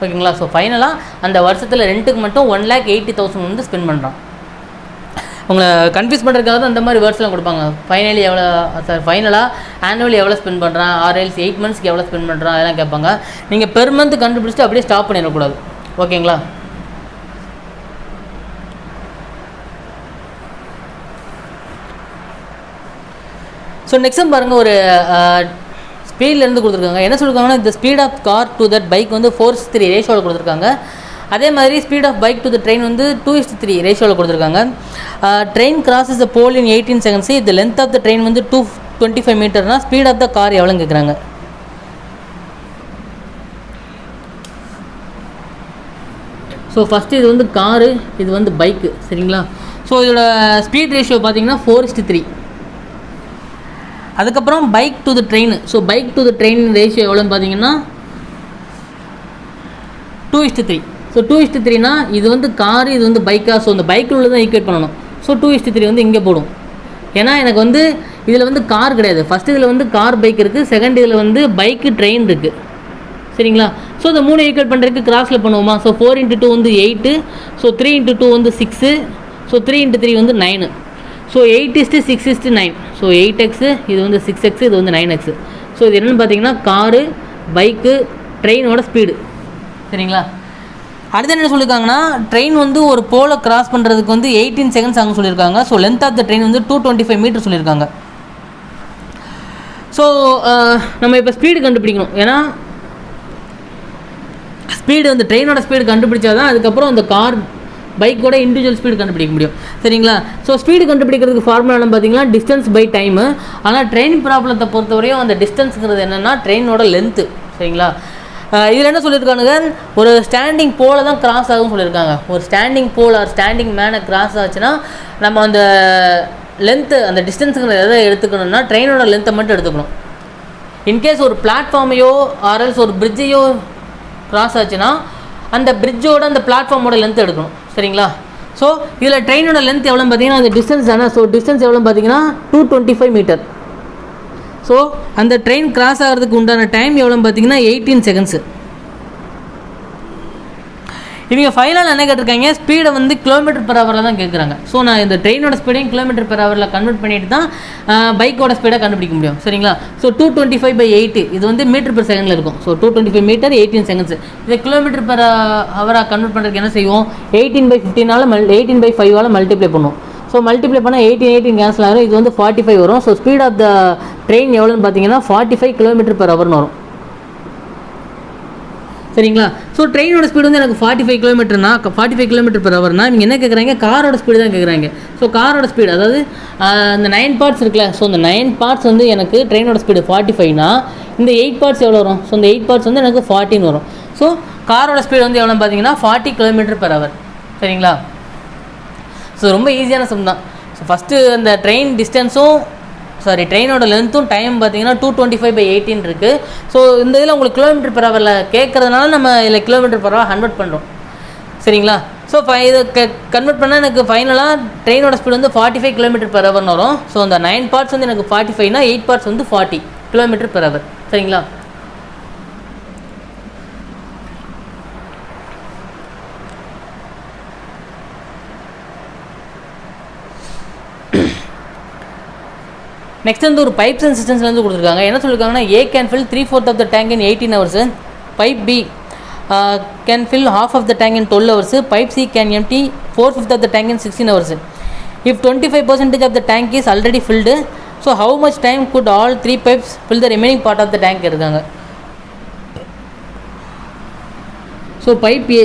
ஓகேங்களா? ஸோ ஃபைனலாக அந்த வருஷத்தில் ரெண்ட்டுக்கு மட்டும் 1,80,000 வந்து ஸ்பெண்ட் பண்ணுறான். உங்களை கன்ஃபியூஸ் பண்ணுறதுக்காக தான் அந்த மாதிரி வேர்ட்ஸ்லாம் கொடுப்பாங்க. ஃபைனலி எவ்வளோ, சார் ஃபைனலாக ஆனுவலி எவ்வளோ ஸ்பெண்ட் பண்ணுறான், ஆர்எல்ஸ் 8 மந்த்ஸ்க்கு எவ்வளோ ஸ்பெண்ட் பண்ணுறான், அதெல்லாம் கேட்பாங்க. நீங்கள் பெர் மந்த் கண்டுபிடிச்சிட்டு அப்படியே ஸ்டாப் பண்ணிடக்கூடாது. ஓகேங்களா? ஸோ நெக்ஸ்ட் பாருங்கள், ஒரு ஸ்பீட்லேருந்து கொடுத்துருக்காங்க. என்ன சொல்லியிருக்காங்கன்னா, இந்த speed of car to that bike வந்து 4:3 ரேஷியோவில் கொடுத்துருக்காங்க. அதே மாதிரி speed of bike to the train வந்து 2:3 ரேஷியோவில் கொடுத்துருக்காங்க. Train crosses the pole in 18 seconds. இது லென்த் ஆஃப் த ட்ரெயின் வந்து 225 மீட்டர்னா ஸ்பீட் ஆஃப் த கார் எவ்வளோன்னு கேட்குறாங்க. ஸோ ஃபஸ்ட்டு இது வந்து காரு, இது வந்து பைக்கு, சரிங்களா? ஸோ இதோட ஸ்பீட் ரேஷியோ பார்த்தீங்கன்னா 4:3. அதுக்கப்புறம் bike to the train. So bike to the train ratio எவ்வளோன்னு பார்த்தீங்கன்னா 2:3. ஸோ 2:3னா இது வந்து காரு, இது வந்து பைக்கா. ஸோ இந்த பைக்கில் உள்ள தான் ஈக்குவேட் பண்ணணும். ஸோ 2:3 வந்து இங்கே போடும். ஏன்னா எனக்கு வந்து இதில் வந்து கார் கிடையாது. ஃபஸ்ட்டு இதில் வந்து கார் பைக் இருக்குது, செகண்ட் இதில் வந்து பைக்கு ட்ரெயின் இருக்குது, சரிங்களா? ஸோ இந்த 3 ஈக்குவேட் பண்ணுறதுக்கு கிராஸில் பண்ணுவோமா? ஸோ 4 × 2 வந்து 8, ஸோ 3 × 2 வந்து 6, ஸோ 3 × 3 வந்து 9. ஸோ 8:6:9. ஸோ 8x, இது வந்து 6x, இது வந்து 9x. ஸோ இது என்னென்னு பார்த்தீங்கன்னா காரு, பைக்கு, ட்ரெயினோட ஸ்பீடு, சரிங்களா? அடுத்து என்ன சொல்லியிருக்காங்கன்னா, ட்ரெயின் வந்து ஒரு போலை கிராஸ் பண்ணுறதுக்கு வந்து 18 செகண்ட்ஸ் ஆகும் சொல்லியிருக்காங்க. So length of the train வந்து 225 மீட்டர் சொல்லியிருக்காங்க. ஸோ நம்ம இப்போ ஸ்பீடு கண்டுபிடிக்கணும். ஏன்னா ஸ்பீடு வந்து ட்ரெயினோட ஸ்பீடு கண்டுபிடிச்சா தான் அதுக்கப்புறம் அந்த கார் பைக்கோட இண்டிவிஜுவல் ஸ்பீடு கண்டுபிடிக்க முடியும், சரிங்களா? ஸோ ஸ்பீடு கண்டுபிடிக்கிறதுக்கு ஃபார்முலான்னு பார்த்தீங்கன்னா டிஸ்டன்ஸ் பை டைமு. ஆனால் ட்ரெயின் ப்ராப்ளத்தை பொறுத்தவரையும் அந்த டிஸ்டன்ஸுங்கிறது என்னென்னா ட்ரெயினோட லென்த்து, சரிங்களா? இதில் என்ன சொல்லியிருக்கானுங்க, ஒரு ஸ்டாண்டிங் போலை தான் கிராஸ் ஆகும் சொல்லியிருக்காங்க. ஒரு ஸ்டாண்டிங் போல் ஆர் ஸ்டாண்டிங் மேனை கிராஸ் ஆச்சுன்னா நம்ம அந்த லென்த்து, அந்த டிஸ்டன்ஸுங்கிற எதை எடுத்துக்கணும்னா ட்ரெயினோட லென்த்தை மட்டும் எடுத்துக்கணும். இன்கேஸ் ஒரு பிளாட்ஃபார்மையோ ஆர்எல்ஸ் ஒரு பிரிட்ஜையோ கிராஸ் ஆச்சுன்னா அந்த பிரிட்ஜோட அந்த பிளாட்ஃபார்மோட லென்த் எடுக்கணும், சரிங்களா? ஸோ இதில் ட்ரெயினோட லென்த் எவ்வளோன்னு பார்த்தீங்கன்னா அந்த டிஸ்டன்ஸ் தானே. ஸோ டிஸ்டன்ஸ் எவ்வளோன்னு பார்த்தீங்கன்னா 225 மீட்டர். ஸோ அந்த ட்ரெயின் கிராஸ் ஆகிறதுக்கு உண்டான டைம் எவ்வளோன்னு பார்த்தீங்கன்னா 18 செகண்ட்ஸு. இவங்க ஃபைனல் என்ன கேட்டிருக்காங்க, ஸ்பீடை வந்து கிலோமீட்டர் பெர் ஹவரில் தான் கேட்குறாங்க. ஸோ நான் இந்த ட்ரெயினோட ஸ்பீடையும் கிலோமீட்டர் பெர் ஹவரில் கன்வெர்ட் பண்ணிட்டு தான் பைக்கோட ஸ்பீடை கண்டுபிடிக்க முடியும், சரிங்களா? ஸோ 225/8 இது வந்து மீட்டர் பெர் செகண்டில் இருக்கும். So 225 metre 18 seconds. இதை கிலோமீட்டர் பெர் ஹவராக கன்வெர்ட் பண்ணுறதுக்கு என்ன செய்வோம், 18/15 மல்டிப்ளை பண்ணுவோம். ஸோ மல்டிப்ளை பண்ணால் 18 கேன்சல் ஆகும். இது வந்து 45 வரும். So speed of the train எவ்வளோன்னு பார்த்தீங்கன்னா 45 km/h வரும், சரிங்களா? ஸோ ட்ரெயினோட ஸ்பீடு வந்து எனக்கு 45 km/h. 45 km/h இவங்க என்ன கேட்குறாங்க, காரோட ஸ்பீடு தான் கேட்குறாங்க. ஸோ காரோட ஸ்பீடு அதாவது இந்த 9 பார்ட்ஸ் இருக்குல்ல. ஸோ இந்த 9 பார்ட்ஸ் வந்து எனக்கு ட்ரெயினோட ஸ்பீடு 45னா இந்த 8 பார்ட்ஸ் எவ்வளோ வரும்? ஸோ இந்த 8 பார்ட்ஸ் வந்து எனக்கு 14 வரும். ஸோ காரோட ஸ்பீடு வந்து எவ்வளோன்னு பார்த்தீங்கன்னா 40 km/h, சரிங்களா? ஸோ ரொம்ப ஈஸியான சம் தான். ஸோ ஃபஸ்ட்டு அந்த ட்ரெயின் டிஸ்டன்ஸும் ட்ரெயினோட லென்த்தும் டைம் பார்த்தீங்கன்னா 225/18 இருக்குது. ஸோ இந்த இதில் உங்களுக்கு கிலோமீட்டர் பெர் ஹவரில் கேட்குறதுனால நம்ம இதில் கிலோமீட்டர் பெர் ஹவர் கன்வெர்ட் பண்ணுறோம், சரிங்களா? ஸோ இதை கன்வெர்ட் பண்ணால் எனக்கு ஃபைனலாக ட்ரெயினோட ஸ்பீடு வந்து 45 km/h வரும். ஸோ அந்த 9 பார்ட்ஸ் வந்து எனக்கு 45னா 8 பார்ட்ஸ் வந்து 40 km/h, சரிங்களா? நெக்ஸ்ட் வந்து ஒரு பைப்ஸ் அண்ட் சிஸ்டம்ஸ்லேருந்து கொடுத்துருக்காங்க. என்ன சொல்லியிருக்காங்கன்னா, A can fill 3/4 of the tank in 18 hours. Pipe B can fill half of the tank in 12 hours. Pipe C can empty 4/5 of the tank in 16 hours. If 25% of the tank is already filled, so how much time could all 3 pipes fill the remaining part of the tank இருக்காங்க. So pipe A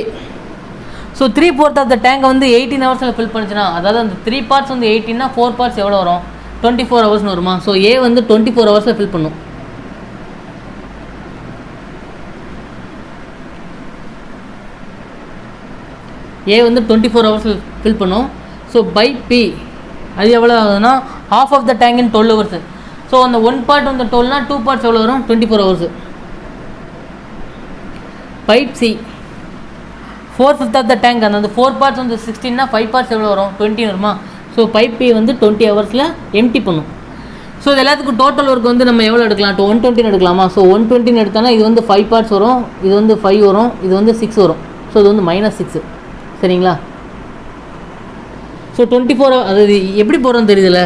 so 3/4 of the tank வந்து 18 ஹவர்ஸில் fill பண்ணுச்சுன்னா, அதாவது அந்த 3 parts வந்து 18னா 4 parts எவ்வளோ வரும், 24 ஹவர்ஸ்னு வருமா? ஸோ ஏ வந்து 24 ஹவர்ஸில் ஃபில் பண்ணும். ஏ வந்து 24 ஹவர்ஸில் ஃபில் பண்ணும். ஸோ பை பி அது எவ்வளோ ஆகுதுன்னா half of the tank in 12 hours. So அந்த 1 part வந்து 12னா 2 parts எவ்வளோ வரும், 24 hours. Pipe C 4/5 of the tank, அந்த 4 parts வந்து 16னா 5 parts எவ்வளோ வரும், 20 வருமா? ஸோ பைப் பி வந்து 20 ஹவர்ஸில் எம்டி பண்ணும். ஸோ இது எல்லாத்துக்கும் டோட்டல் ஒர்க் வந்து நம்ம எவ்வளோ எடுக்கலாம், 120 எடுக்கலாமா? ஸோ 120 எடுத்தானா இது வந்து 5 பார்ட்ஸ் வரும், இது வந்து 5 வரும், இது வந்து 6 வரும். ஸோ இது வந்து -6, சரிங்களா? ஸோ 24 அது எப்படி போகிறோன்னு தெரியுதுல்ல.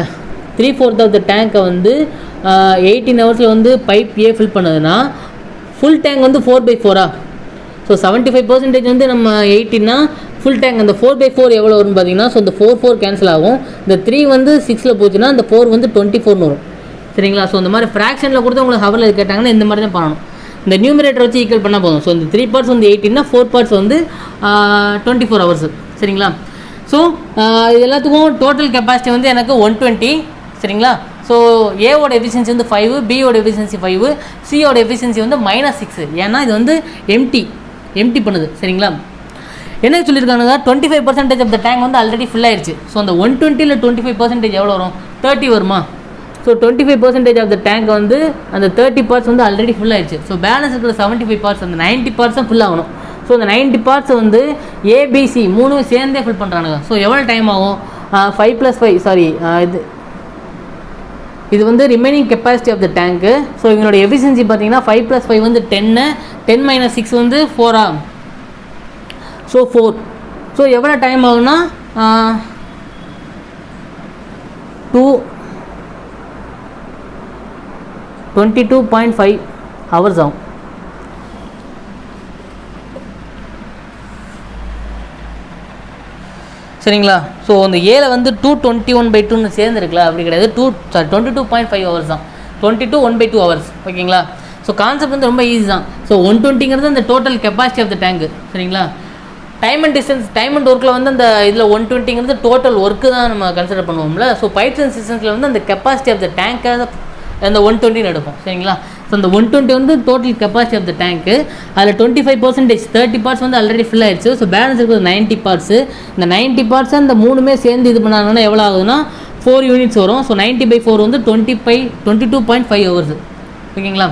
3/4 of the டேங்கை வந்து 18 ஹவர்ஸில் வந்து பைப் ஏ ஃபில் பண்ணுதுன்னா ஃபுல் டேங்க் வந்து 4/4. ஸோ ஸோ 75% வந்து நம்ம 80னா ஃபுல் டேங்க் அந்த 4/4 எவ்வளோ வரும்னு பார்த்தீங்கன்னா, ஸோ இந்த 4 கேன்சல் ஆகும். இந்த 3 வந்து 6ல் போச்சுன்னா இந்த 4 வந்து 24 வரும். சரிங்களா? ஸோ இந்த மாதிரி ஃப்ராக்ஷனில் கொடுத்து உங்களுக்கு ஹவரில் கேட்டாங்கன்னா இந்த மாதிரி தான் பண்ணணும். இந்த நியூமரேட்டர் வச்சு ஈக்குவல் பண்ணால் போதும். ஸோ இந்த 3 பார்ட்ஸ் வந்து 18னா 4 பார்ட்ஸ் வந்து 24 ஹவர்ஸ். சரிங்களா? ஸோ இது எல்லாத்துக்கும் டோட்டல் கெப்பாசிட்டி வந்து எனக்கு 120. சரிங்களா? ஸோ ஏவோட எஃபிஷியன்சி வந்து 5, பியோட எஃபிஷியன்சி 5, சியோட எஃபிஷியன்சி வந்து -6. ஏன்னா இது வந்து எம்டி பண்ணுது. சரிங்களா? என்ன சொல்லியிருக்காங்க, 25% ஆஃப் த டேங்க் வந்து ஆல்ரெடி ஃபில் ஆயிடுச்சு. ஸோ அந்த 120ல் 25% எவ்வளோ வரும்? 30 வருமா? ஸோ 25% ஆஃப் த டேங்க் வந்து அந்த 30 பார்ட்ஸ் வந்து ஆல்ரெடி ஃபுல் ஆயிடுச்சு. ஸோ பேலன்ஸ் இருக்கிற 75 பார்ட்ஸ் அந்த 90 பார்ட்ஸும் ஃபில் ஆகணும். ஸோ அந்த 90 பார்ட்ஸ் வந்து ஏபிசி 3 சேர்ந்தே ஃபில் பண்ணுறானுங்க. ஸோ எவ்வளோ டைம் ஆகும்? 5 + 5 சாரி இது வந்து ரிமைனிங் கெப்பாசிட்டி ஆஃப் த டேங்க்கு. ஸோ இவங்களோட எஃபிஷியன்சி பார்த்தீங்கன்னா 5 + 5 வந்து 10, 10 - 6 வந்து 4. ஸோ 4. ஸோ எவ்வளோ டைம் ஆகுன்னா 22.5 ஹவர்ஸ் ஆகும். சரிங்களா? ஸோ அந்த ஏல வந்து 221/2 சேர்ந்துருக்குல்ல, அப்படி கிடையாது. 22.5 ஹவர்ஸ் தான். 22 1/2 ஹவர்ஸ். ஓகேங்களா? ஸோ கான்செப்ட் வந்து ரொம்ப ஈஸி தான். ஸோ 120ங்கிறது அந்த total capacity of the tank. சரிங்களா? டைம் அண்ட் ஒர்க்கில் வந்து அந்த இதில் 120ங்கிறது டோட்டல் ஒர்க்கு தான் நம்ம கன்சிடர் பண்ணுவோம்ல. ஸோ பைப்ஸ் அண்ட் சிஸ்டம்ஸில் வந்து அந்த கெப்பாசிட்டி ஆஃப் த டேங்க்கை அந்த 120 எடுப்போம். சரிங்களா? ஸோ அந்த 120 வந்து டோட்டல் கெப்பாசிட்டி ஆஃப் த டேங்க்கு. அதில் 25% 30 பார்ட்ஸ் வந்து ஆல்ரெடி ஃபில் ஆயிடுச்சு. ஸோ பேலன்ஸ் இருக்கிறது 90 பார்ட்ஸு. இந்த 90 பார்ட்ஸை அந்த 3மே சேர்ந்து இது பண்ணாங்கன்னா எவ்வளோ ஆகுதுன்னா 4 யூனிட்ஸ் வரும். ஸோ 90/4 வந்து 22.5 ஹவர்ஸ். ஓகேங்களா?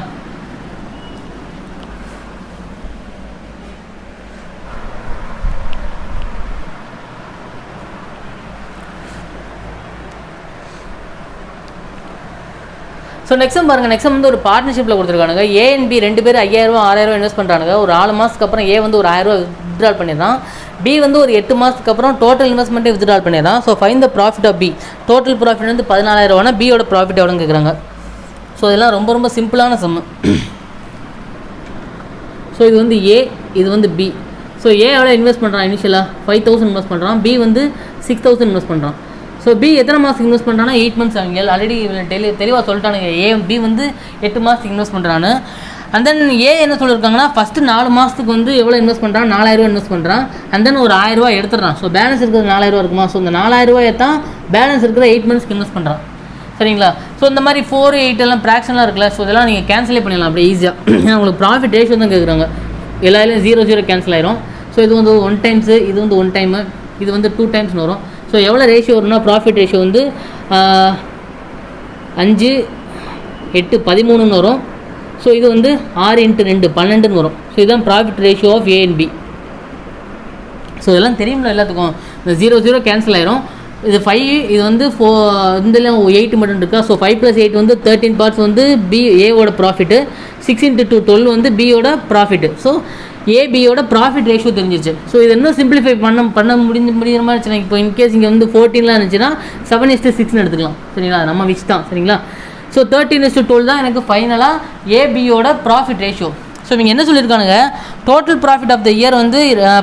ஸோ நெக்ஸ்ட் பாருங்கள், நெக்ஸ்ட் வந்து ஒரு பார்ட்னர்ஷிப்பில் கொடுத்துருக்கானுங்க. ஏ அண்ட் பி 2 பேர் 5000 6000 இன்வெஸ்ட் பண்ணுறாங்க. ஒரு 4 மாதத்துக்கு அப்புறம் ஏ வந்து ஒரு 1000 வித்ட்ரால் பண்ணிடுறான். பி வந்து ஒரு 8 மாதத்துக்கு அப்புறம் டோட்டல் இன்வெஸ்ட்மெண்ட்டே வித்ட்ரால் பண்ணிடுறான். So find the profit of B. Total profit வந்து 14000. பியோட ப்ராஃபிட் எவ்வளோன்னு கேட்குறாங்க. ஸோ இதெல்லாம் ரொம்ப ரொம்ப சிம்பிளான சம்மு. ஸோ இது வந்து ஏ, இது வந்து பி. ஸோ ஏ எவ்வளோ இன்வெஸ்ட் பண்ணுறான்? இனிஷியலாக 5000 இன்வெஸ்ட் பண்ணுறான். பி வந்து 6000 இன்வெஸ்ட் பண்ணுறான். ஸோ பி எத்தனை மாதத்துக்கு இன்வெஸ்ட் பண்ணுறான்னா 8 மந்த்ஸ் ஆகுங்க. ஆல்ரெடி தெளிவாக சொல்லிட்டானுங்க. பி வந்து 8 மாதத்துக்கு இன்வெஸ்ட் பண்ணுறான்னு. அண்ட் தென் ஏ என்ன சொல்லியிருக்காங்கன்னா, ஃபஸ்ட்டு 4 மாதத்துக்கு வந்து எவ்வளோ இன்வெஸ்ட் பண்ணுறான்? 4000 இன்வெஸ்ட் பண்ணுறான். அண்ட் தென் ஒரு 1000 எடுத்துடுறான். ஸோ பேலன்ஸ் இருக்கிறது 4000 இருக்குமா? ஸோ இந்த 4000 தான் பேலன்ஸ் இருக்கிற 8 மந்த்ஸ்க்கு இன்வெஸ்ட் பண்ணுறான். சரிங்களா? ஸோ இந்த மாதிரி 4, 8 எல்லாம் ப்ராக்ஷன்லாம் இருக்குல்ல. ஸோ இதெல்லாம் நீங்கள் கேன்சலே பண்ணிடலாம் அப்படியே ஈஸியாக. ஏன்னா உங்களுக்கு ப்ராஃபிட் ரேஷியோ தான் கேட்குறாங்க. எல்லாரும் 0 கேன்சல் ஆயிரும். ஸோ இது வந்து 1 டைம்ஸு, இது வந்து 1 டைமு, இது வந்து 2 டைம்ஸ்னு வரும். ஸோ எவ்வளோ ரேஷியோ வரும்னா ப்ராஃபிட் ரேஷியோ வந்து 5, 8, 13ன்னு வரும். ஸோ இது வந்து 6 × 2 12ன்னு வரும். ஸோ இதுதான் profit ratio of A and B. So இதெல்லாம் தெரியும்ல எல்லாத்துக்கும். இந்த 0 கேன்சல் ஆயிரும். இது 5, இது வந்து 4, இதில் 8 மட்டும் இருக்கா. ஸோ 5 + 8 வந்து 13 பார்ட்ஸ் வந்து பி ஏவோட ப்ராஃபிட்டு. 6 × 2 12 வந்து பியோட ப்ராஃபிட்டு. ஸோ ஏபியோட ப்ராஃபிட் ரேஷியோ தெரிஞ்சிச்சு. ஸோ இது இன்னும் சிம்பிளிஃபை பண்ண முடிஞ்ச மாதிரி இருந்துச்சுன்னா, இப்போ இன்கேஸ் இங்கே வந்து 14லாம் இருந்துச்சுன்னா 7:6ன்னு எடுத்துக்கலாம். சரிங்களா? நம்ம விச் தான். சரிங்களா? ஸோ 13:12 தான் எனக்கு ஃபைனலாக ஏபியோட ப்ராஃபிட் ரேஷியோ. ஸோ இவங்க என்ன சொல்லியிருக்கானுங்க, total profit of the year வந்து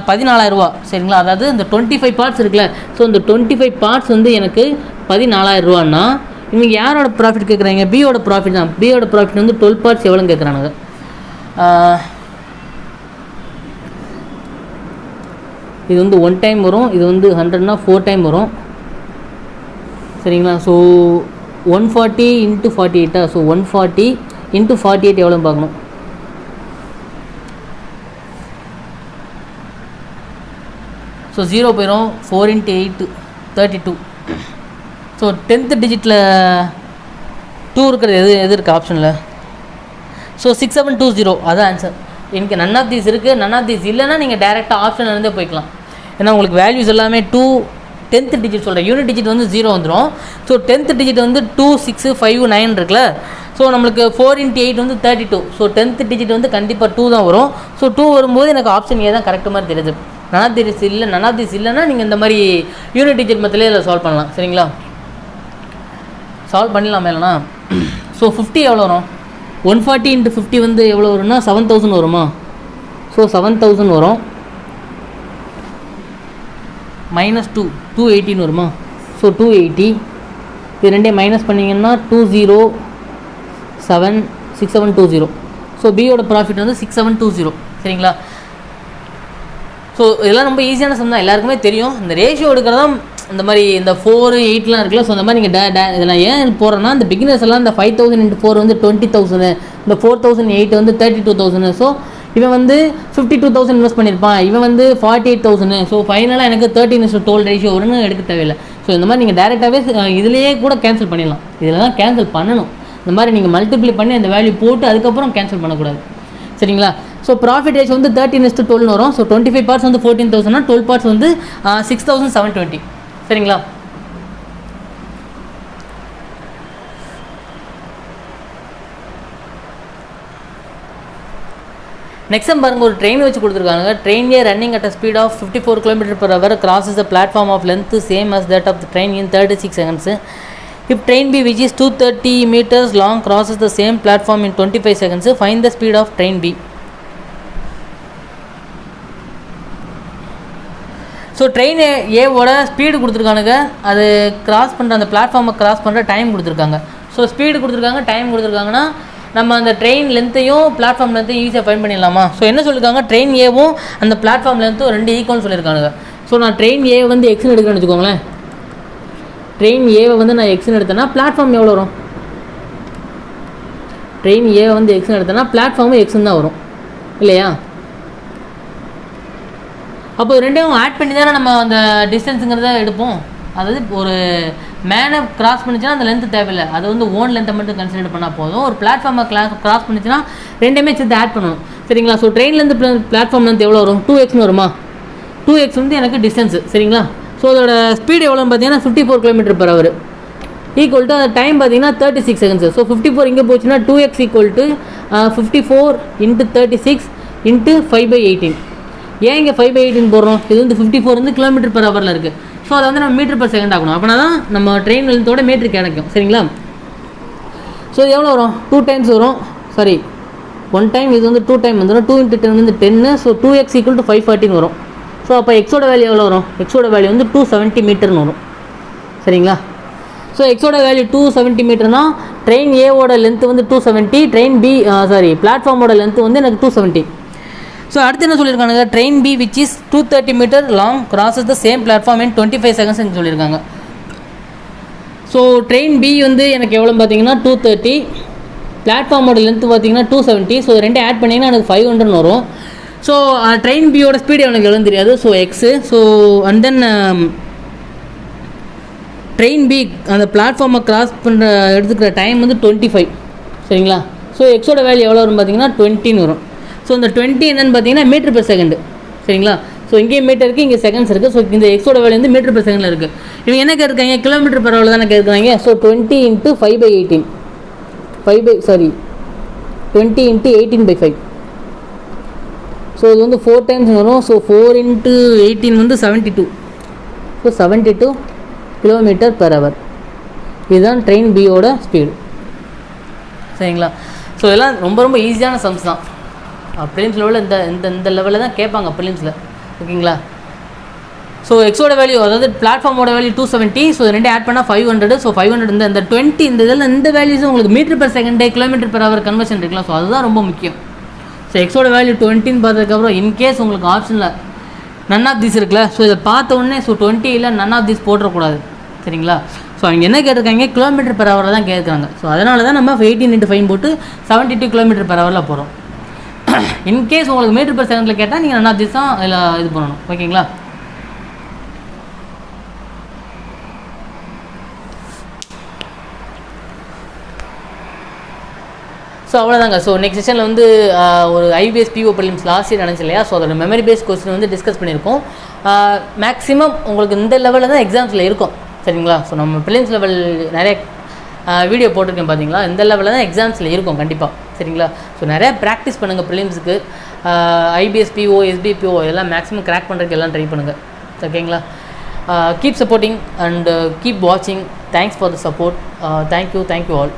14000. சரிங்களா? அதாவது இந்த 25 பார்ட்ஸ் இருக்குல்ல. ஸோ இந்த 25 பார்ட்ஸ் வந்து எனக்கு 14000. இவங்க யாரோட ப்ராஃபிட் கேட்குறாங்க? பியோட ப்ராஃபிட் தான். பியோட ப்ராஃபிட் வந்து 12 பார்ட்ஸ் எவ்வளோன்னு கேட்குறானுங்க. இது வந்து 1 டைம் வரும். இது வந்து 100னா 4 டைம் வரும். சரிங்களா? ஸோ 140 × 48. ஸோ 140 × 48 எவ்வளோன்னு பார்க்கணும். ஸோ 0 போயிடும். 4 × 8 32. ஸோ 10th டிஜிட்டில் 2 இருக்கிறது எது இருக்குது ஆப்ஷனில்? ஸோ 6720 அதான் ஆன்சர். எனக்கு நன் ஆஃப் தீஸ் இருக்குது. நன் ஆஃப் தீஸ் இல்லைன்னா நீங்கள் டேரெக்டாக ஆப்ஷன்லேருந்தே போய்க்கலாம். ஏன்னா உங்களுக்கு வேல்யூஸ் எல்லாமே 2 10th டிஜிட் சொல்கிறேன். யூனிட் டிஜிட் வந்து 0 வந்துடும். ஸோ 10th டிஜிட் வந்து 2, 6, 5, 9 இருக்குல்ல. ஸோ நம்மளுக்கு 4 × 8 வந்து 32. ஸோ 10th டிஜிட் வந்து கண்டிப்பாக 2 தான் வரும். ஸோ 2 வரும்போது எனக்கு ஆப்ஷன் ஏ தான் கரெக்ட் மாதிரி தெரியுது. நன் ஆஃப் தீஸ் இல்லைன்னா நீங்கள் இந்த மாதிரி யூனிட் டிஜிட் மத்திலே இதில் சால்வ் பண்ணலாம். சரிங்களா? சால்வ் பண்ணிடலாமே இல்லைனா. ஸோ 50 எவ்வளோ வரும்? 140 × 50 வந்து எவ்வளோ வரும்னா 7000 வருமா? ஸோ 7000 வரும், -2 218 வருமா? ஸோ 280, இது ரெண்டையும் மைனஸ் பண்ணிங்கன்னா 6720. ஸோ பியோட ப்ராஃபிட் வந்து 6720. சரிங்களா? ஸோ இதெல்லாம் ரொம்ப ஈஸியான சம் தான், எல்லாருக்குமே தெரியும். இந்த ரேஷியோ எடுக்கிறதா இந்த மாதிரி இந்த 4, 8லாம் இருக்குல்ல. ஸோ அந்த மாதிரி நீங்கள் இதெல்லாம் ஏன் போடுறேன்னா, இந்த பிகினர்ஸ் எல்லாம் இந்த 5000 × 4 வந்து 20,000, இந்த 4008 வந்து 32,000. ஸோ இவன் வந்து 52,000 இன்வெஸ்ட் பண்ணியிருப்பான், இவன் வந்து 48,000. ஸோ ஃபைனலாக எனக்கு 13:12 ரேஷியோ வரும்னு எடுக்க தேவையில்லை. ஸோ இந்த மாதிரி நீங்கள் டேரெக்டாகவே இதுலேயே கூட கேன்சல் பண்ணிடலாம். இதில் தான் கேன்சல் பண்ணணும். இந்த மாதிரி நீங்கள் மல்டிப்ளை பண்ணி அந்த வேல்யூ போட்டு அதுக்கப்புறம் கேன்சல் பண்ணக்கூடாது. சரிங்களா? ஸோ ப்ராஃபிட் ரேஷியோ வந்து 13:12 வரும். ஸோ 25 பார்ட்ஸ் வந்து 14,000, 12 பார்ட்ஸ் வந்து 6,720. சரிங்களா? நெக்ஸ்ட் டைம் பாருங்கள், ஒரு ட்ரெயின் வச்சு கொடுத்துருக்காங்க. Train A running at a speed of 54 km/h crosses the platform of length same as that of the train in 36 seconds. If train B, which is 230 meters long, crosses the same platform in 25 seconds, find the speed of train B. So train ஏவோட speed கொடுத்துருக்கானுங்க, அது cross பண்ணுற அந்த பிளாட்ஃபார்மை cross பண்ணுற time கொடுத்துருக்காங்க. So speed கொடுத்துருக்காங்க, time கொடுத்துருக்காங்கன்னா நம்ம அந்த ட்ரெயின் லென்த்தையும் பிளாட்ஃபார்ம் லென்த்தையும் ஈஸியாக ஃபைண்ட் பண்ணிடலாமா? ஸோ என்ன சொல்லியிருக்காங்க, ட்ரெயின் ஏவும் அந்த பிளாட்ஃபார்ம் லென்த்தும் 2 ஈக்குவல்னு சொல்லியிருக்காங்க. ஸோ நான் ட்ரெயின் ஏ வந்து எக்ஸ்னு எடுக்கிறேன்னு வச்சுக்கோங்களேன். ட்ரெயின் ஏவை வந்து நான் எக்ஸ்னு எடுத்தேன்னா பிளாட்ஃபார்ம் எவ்வளோ வரும்? ட்ரெயின் ஏவை வந்து எக்ஸ்னு எடுத்தேன்னா பிளாட்ஃபார்மும் எக்ஸ்னு தான் வரும் இல்லையா? அப்போ ரெண்டையும் ஆட் பண்ணி தானே நம்ம அந்த டிஸ்டன்ஸுங்கிறத எடுப்போம். அதாவது ஒரு மேனை கிராஸ் பண்ணிச்சுன்னா அந்த லென்த்து தேவையில்லை, அது வந்து ஓன் லென்த்தை மட்டும் கன்சிடர் பண்ணால் போதும். ஒரு பிளாட்ஃபார்மை கிராஸ் பண்ணிச்சுன்னா ரெண்டுமே சேர்த்து ஆட் பண்ணணும். சரிங்களா? ஸோ ட்ரெயின்லேருந்து பிளாட்ஃபார்ம் லென்த் எவ்வளோ வரும்? 2x வருமா? 2x வந்து எனக்கு டிஸ்டன்ஸு. சரிங்களா? ஸோ அதோட ஸ்பீடு எவ்வளோன்னு பார்த்தீங்கன்னா 54 km/h ஈக்குவல் டு அந்த டைம் பார்த்தீங்கன்னா 36 seconds. ஸோ 54 இங்கே போச்சுன்னா 2x ஈக்குவல் டு 54 × 36 × 5/18. ஏன் இங்கே 5/18 போடுறோம்? இது வந்து 54 வந்து km/h இருக்குது. ஸோ அதை வந்து நம்ம m/s ஆகணும். அப்படின்னா தான் நம்ம ட்ரெயின் லென்த்தோட மீட்ரு கிடைக்கும். சரிங்களா? ஸோ இது எவ்வளோ வரும்? 2 times வரும். சாரி, 1 time, இது வந்து 2 time வந்துடும். 2 × 10 வந்து 10. ஸோ 2x ஈக்குவல் டு 514 வரும். ஸோ அப்போ எக்ஸோட வேல்யூ எவ்வளோ வரும்? எக்ஸோட வேல்யூ வந்து 270 மீட்டர்னு வரும். சரிங்களா? ஸோ எக்ஸோட வேல்யூ 270 மீட்டர்னா ட்ரெயின் ஏவோட லென்த்து வந்து 270, ட்ரெயின் பி பிளாட்ஃபார்மோட லென்த்து வந்து எனக்கு 270. ஸோ அடுத்து என்ன சொல்லியிருக்காங்க, train B which is 230 meter long crosses the same platform in 25 seconds சொல்லியிருக்காங்க. ஸோ ட்ரெயின் பி வந்து எனக்கு எவ்வளோ பார்த்தீங்கன்னா 230, பிளாட்ஃபார்மோட லென்த்து பார்த்தீங்கன்னா 270. ஸோ ரெண்டே ஆட் பண்ணிங்கன்னா எனக்கு 500 வரும். ஸோ ட்ரெயின் பியோட ஸ்பீடு எனக்கு எவ்வளோன்னு தெரியாது. So x. So and then train B அந்த பிளாட்ஃபார்மை கிராஸ் பண்ணுற எடுத்துக்கிற டைம் வந்து 25. சரிங்களா? ஸோ எக்ஸோட வேல்யூ எவ்வளோ வரும் பார்த்தீங்கன்னா 20 வரும். ஸோ இந்த 20 என்னென்னு பார்த்தீங்கன்னா m/s. சரிங்களா? ஸோ இங்கேயும் மீட்டர் இருக்குது, இங்கே செகண்ட்ஸ் இருக்குது. ஸோ இந்த எக்ஸோட வேல்யூ வந்து m/s இருக்குது. இவங்க என்ன கேட்குறாங்க? km/h தானே கேட்குறாங்க. ஸோ 20 × 5/18 20 × 18/5. ஸோ இது வந்து 4 times வரும். ஸோ 4 × 18 வந்து 72. So 72 km/h. இதுதான் ட்ரெயின் பியோட ஸ்பீடு. சரிங்களா? ஸோ இதெல்லாம் ரொம்ப ரொம்ப ஈஸியான சம்ஸ் தான். ப்ரிலிம்ஸ் லெவலில் இந்த லெவலில் தான் கேட்பாங்க ப்ரிலிம்ஸில். ஓகேங்களா? ஸோ எக்ஸோட வேல்யூ, அதாவது பிளாட்ஃபார்மோட வேல்யூ 270. ஸோ ரெண்டே ஆட் பண்ணால் 500. ஸோ 500 இந்த 20 இந்த இதில் இந்த வேல்யூஸும் உங்களுக்கு m/s km/h கன்வர்ஷன் இருக்கலாம். ஸோ அதுதான் ரொம்ப முக்கியம். ஸோ எக்ஸோட வேல்யூ 20 பார்த்ததுக்கப்புறம் இன்கேஸ் உங்களுக்கு ஆப்ஷனில் நன் ஆஃப் தீஸ் இருக்குல்ல, ஸோ இதை பார்த்த உடனே ஸோ 20 இல்லை நன் ஆஃப் தீஸ் போட்டுறக்கூடாது. சரிங்களா? ஸோ அவங்க என்ன கேட்டிருக்காங்க, km/h தான் கேட்குறாங்க. ஸோ அதனால தான் நம்ம 18 × 5 போட்டு 72 km/h போகிறோம். இன்கேஸ் உங்களுக்கு m/s கேட்டால் நீங்கள் நன் ஆஃப் தீஸ் தான் இதில் இது பண்ணணும். ஓகேங்களா? ஸோ அவ்வளோதாங்க. ஸோ நெக்ஸ்ட் செஷனில் வந்து ஒரு IBS PO prelims last year நினச்சி இல்லையா? ஸோ அதோட மெமரி பேஸ் கொஸ்டின் வந்து டிஸ்கஸ் பண்ணியிருக்கோம். மேக்ஸிமம் உங்களுக்கு இந்த லெவலில் தான் எக்ஸாம்ஸில் இருக்கும். சரிங்களா? ஸோ நம்ம ப்ரிலிம்ஸ் லெவல் நிறைய வீடியோ போட்டிருக்கேன் பார்த்தீங்களா? இந்த லெவலில் தான் எக்ஸாம்ஸில் இருக்கும் கண்டிப்பாக. சரிங்களா? ஸோ நிறையா ப்ராக்டிஸ் பண்ணுங்கள் ப்ரிலிம்ஸுக்கு. IBS PO SBPO இதெல்லாம் மேக்ஸிமம் கிராக் பண்ணுறதுக்கு எல்லாம் ட்ரை பண்ணுங்கள். ஓகேங்களா? கீப் சப்போர்ட்டிங் அண்ட் கீப் வாட்சிங். Thanks for the support. Thank you all.